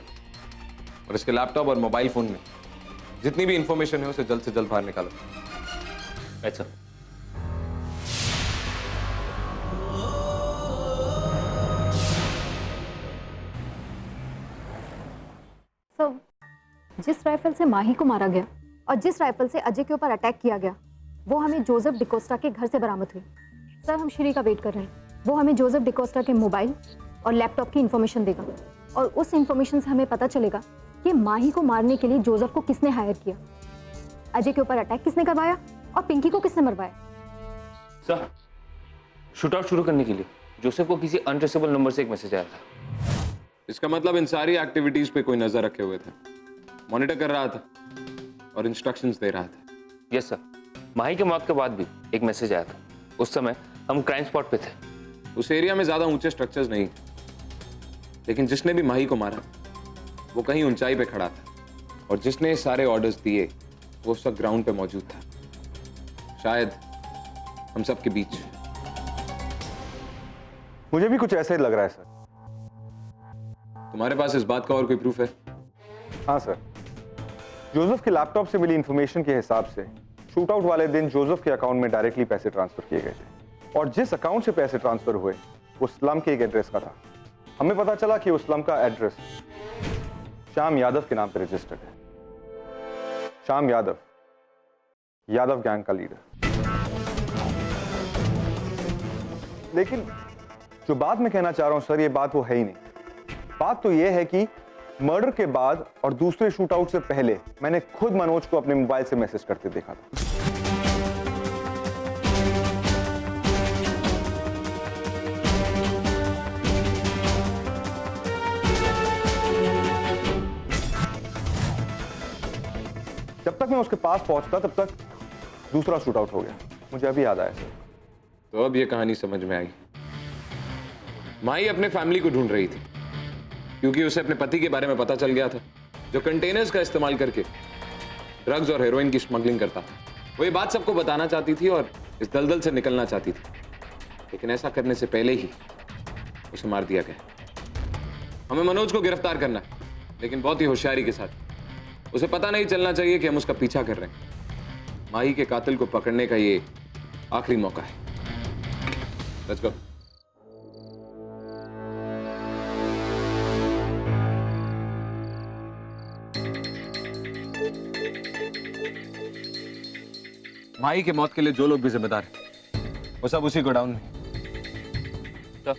और इसके लैपटॉप और मोबाइल फोन में जितनी भी इंफॉर्मेशन है उसे जल्द से जल्द बाहर निकालो। अच्छा। सर, जिस राइफल से माही को मारा गया और जिस राइफल से अजय के ऊपर अटैक किया गया वो हमें जोसेफ डिकोस्टा के घर से बरामद हुई। सर, हम श्री का वेट कर रहे हैं। वो हमें जोसेफ डिकोस्टा के मोबाइल और लैपटॉप की इंफॉर्मेशन देगा और उस इंफॉर्मेशन से हमें पता चलेगा कि माही को मारने के लिए जोसेफ को किसने हायर किया, अजय के ऊपर अटैक किसने करवाया और पिंकी को किसने मरवाया। सर, शूटआउट शुरू करने के लिए जोसेफ को किसी अनट्रेसेबल नंबर से एक मैसेज आया था। इसका मतलब इन सारी एक्टिविटीज पे कोई नजर रखे हुए थे, मॉनिटर कर रहा था और इंस्ट्रक्शंस दे रहा था। यस सर, माही के मौत के बाद भी एक मैसेज आया था। उस समय हम क्राइम स्पॉट पे थे। उस एरिया में ज्यादा ऊंचे स्ट्रक्चर्स नहीं, लेकिन जिसने भी माही को मारा वो कहीं ऊंचाई पे खड़ा था, और जिसने सारे ऑर्डर्स दिए वो उस वक्त ग्राउंड पे मौजूद था, शायद हम सब के बीच। मुझे भी कुछ ऐसा ही लग रहा है सर। तुम्हारे पास इस बात का और कोई प्रूफ है? हाँ सर, जोसेफ के लैपटॉप से मिली इंफॉर्मेशन के हिसाब से शूटआउट वाले दिन जोसेफ के अकाउंट में डायरेक्टली पैसे ट्रांसफर किए गए थे, और जिस अकाउंट से पैसे ट्रांसफर हुए वो स्लम के एक एड्रेस का था। हमें पता चला कि उस स्लम का एड्रेस श्याम यादव के नाम पर रजिस्टर्ड है। श्याम यादव, यादव गैंग का लीडर। लेकिन जो बात मैं कहना चाह रहा हूं सर, ये बात वो है ही नहीं। बात तो ये है कि मर्डर के बाद और दूसरे शूटआउट से पहले मैंने खुद मनोज को अपने मोबाइल से मैसेज करते देखा था। जब तक मैं उसके पास पहुंचता तब तक दूसरा शूटआउट हो गया। मुझे अभी याद आया सर। तो अब ये कहानी समझ में आई। माही अपने फैमिली को ढूंढ रही थी क्योंकि उसे अपने पति के बारे में पता चल गया था, जो कंटेनर्स का इस्तेमाल करके ड्रग्स और हेरोइन की स्मगलिंग करता था। वो ये बात सबको बताना चाहती थी और इस दलदल से निकलना चाहती थी, लेकिन ऐसा करने से पहले ही उसे मार दिया गया। हमें मनोज को गिरफ्तार करना है, लेकिन बहुत ही होशियारी के साथ। उसे पता नहीं चलना चाहिए कि हम उसका पीछा कर रहे हैं। माही के कातिल को पकड़ने का ये आखिरी मौका है। Let's go. माही के मौत के लिए जो लोग भी जिम्मेदार हैं, वो सब उसी गोडाउन में। Sir,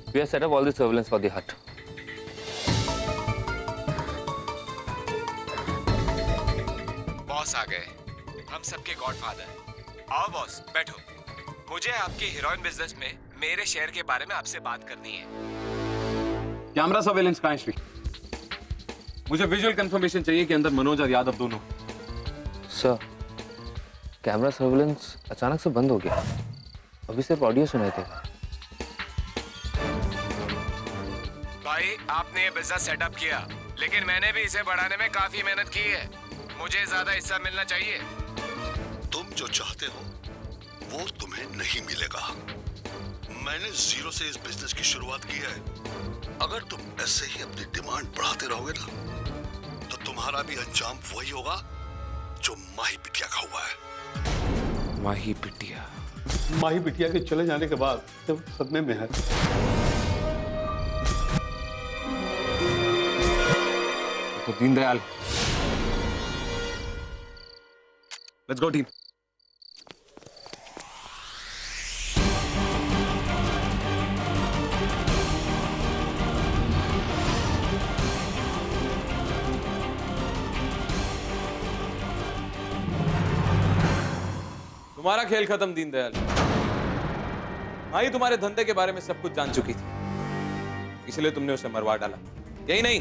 we have set up all the surveillance for the hut. Boss आ गए, हम सबके गॉडफादर। आओ बॉस, बैठो। मुझे आपके हीरोइन बिजनेस में मेरे शेयर के बारे में आपसे बात करनी है। कैमरा सर्वेलेंस कहां है श्री? मुझे विजुअल कंफर्मेशन चाहिए कि अंदर मनोज और यादव दोनों। सर, कैमरा सर्वेलेंस अचानक से बंद हो गया। अभी सिर्फ ऑडियो सुनाए थे। भाई, आपने ये बिजनेस सेटअप किया, लेकिन मैंने भी इसे बढ़ाने में काफी मेहनत की है। मुझे ज्यादा हिस्सा मिलना चाहिए। तुम जो चाहते हो वो तुम्हें नहीं मिलेगा। मैंने जीरो से इस बिजनेस की शुरुआत की है। अगर तुम ऐसे ही अपनी डिमांड बढ़ाते रहोगे ना, तो तुम्हारा भी अंजाम वही होगा जो माही बिटिया का हुआ है। माही बिटिया? माही बिटिया के चले जाने के बाद जब सदमे में है। तो दीनदयाल। Let's go team. तुम्हारा खेल खत्म दीनदयाल। माही तुम्हारे धंधे के बारे में सब कुछ जान चुकी थी, इसलिए तुमने उसे मरवा डाला। यही नहीं,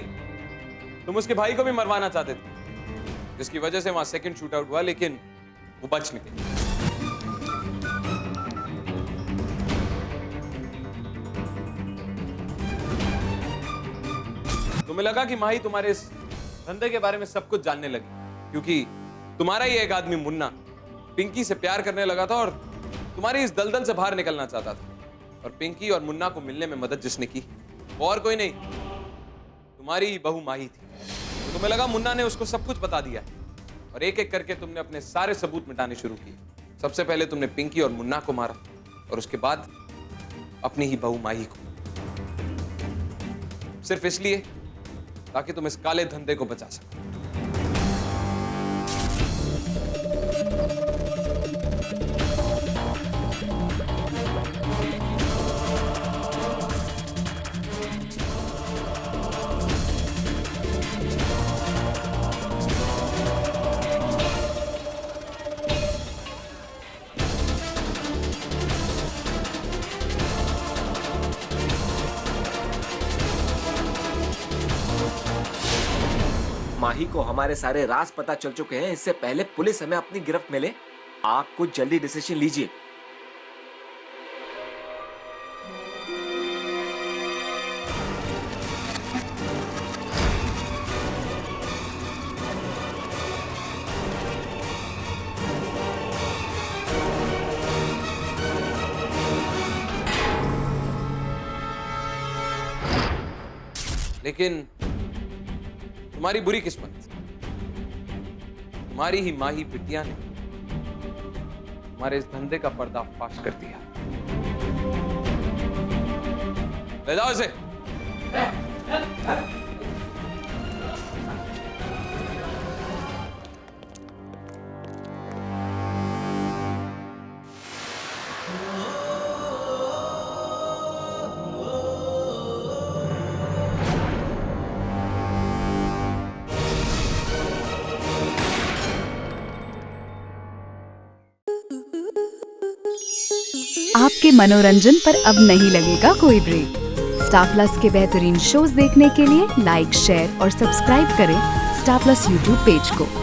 तुम उसके भाई को भी मरवाना चाहते थे, जिसकी वजह से वहां सेकंड शूट आउट हुआ, लेकिन वो बच निकले। तुम्हें लगा कि माही तुम्हारे इस धंधे के बारे में सब कुछ जानने लगी, क्योंकि तुम्हारा ही एक आदमी मुन्ना पिंकी से प्यार करने लगा था और तुम्हारी इस दलदल से बाहर निकलना चाहता था। और पिंकी और मुन्ना को मिलने में मदद जिसने की वो और कोई नहीं, तुम्हारी ही बहू माही थी। तो तुम्हें लगा मुन्ना ने उसको सब कुछ बता दिया और एक एक करके तुमने अपने सारे सबूत मिटाने शुरू किए। सबसे पहले तुमने पिंकी और मुन्ना को मारा और उसके बाद अपनी ही बहू माही को, सिर्फ इसलिए ताकि तुम इस काले धंधे को बचा सको। माही को हमारे सारे राज पता चल चुके हैं। इससे पहले पुलिस हमें अपनी गिरफ्त में ले, आप कुछ जल्दी डिसीजन लीजिए। लेकिन तुम्हारी बुरी किस्मत, तुम्हारी ही माही बिटिया ने तुम्हारे इस धंधे का पर्दाफाश कर दिया। ले जाओ इसे। आपके मनोरंजन पर अब नहीं लगेगा कोई ब्रेक। स्टार प्लस के बेहतरीन शोज देखने के लिए लाइक, शेयर और सब्सक्राइब करें स्टार प्लस यूट्यूब पेज को।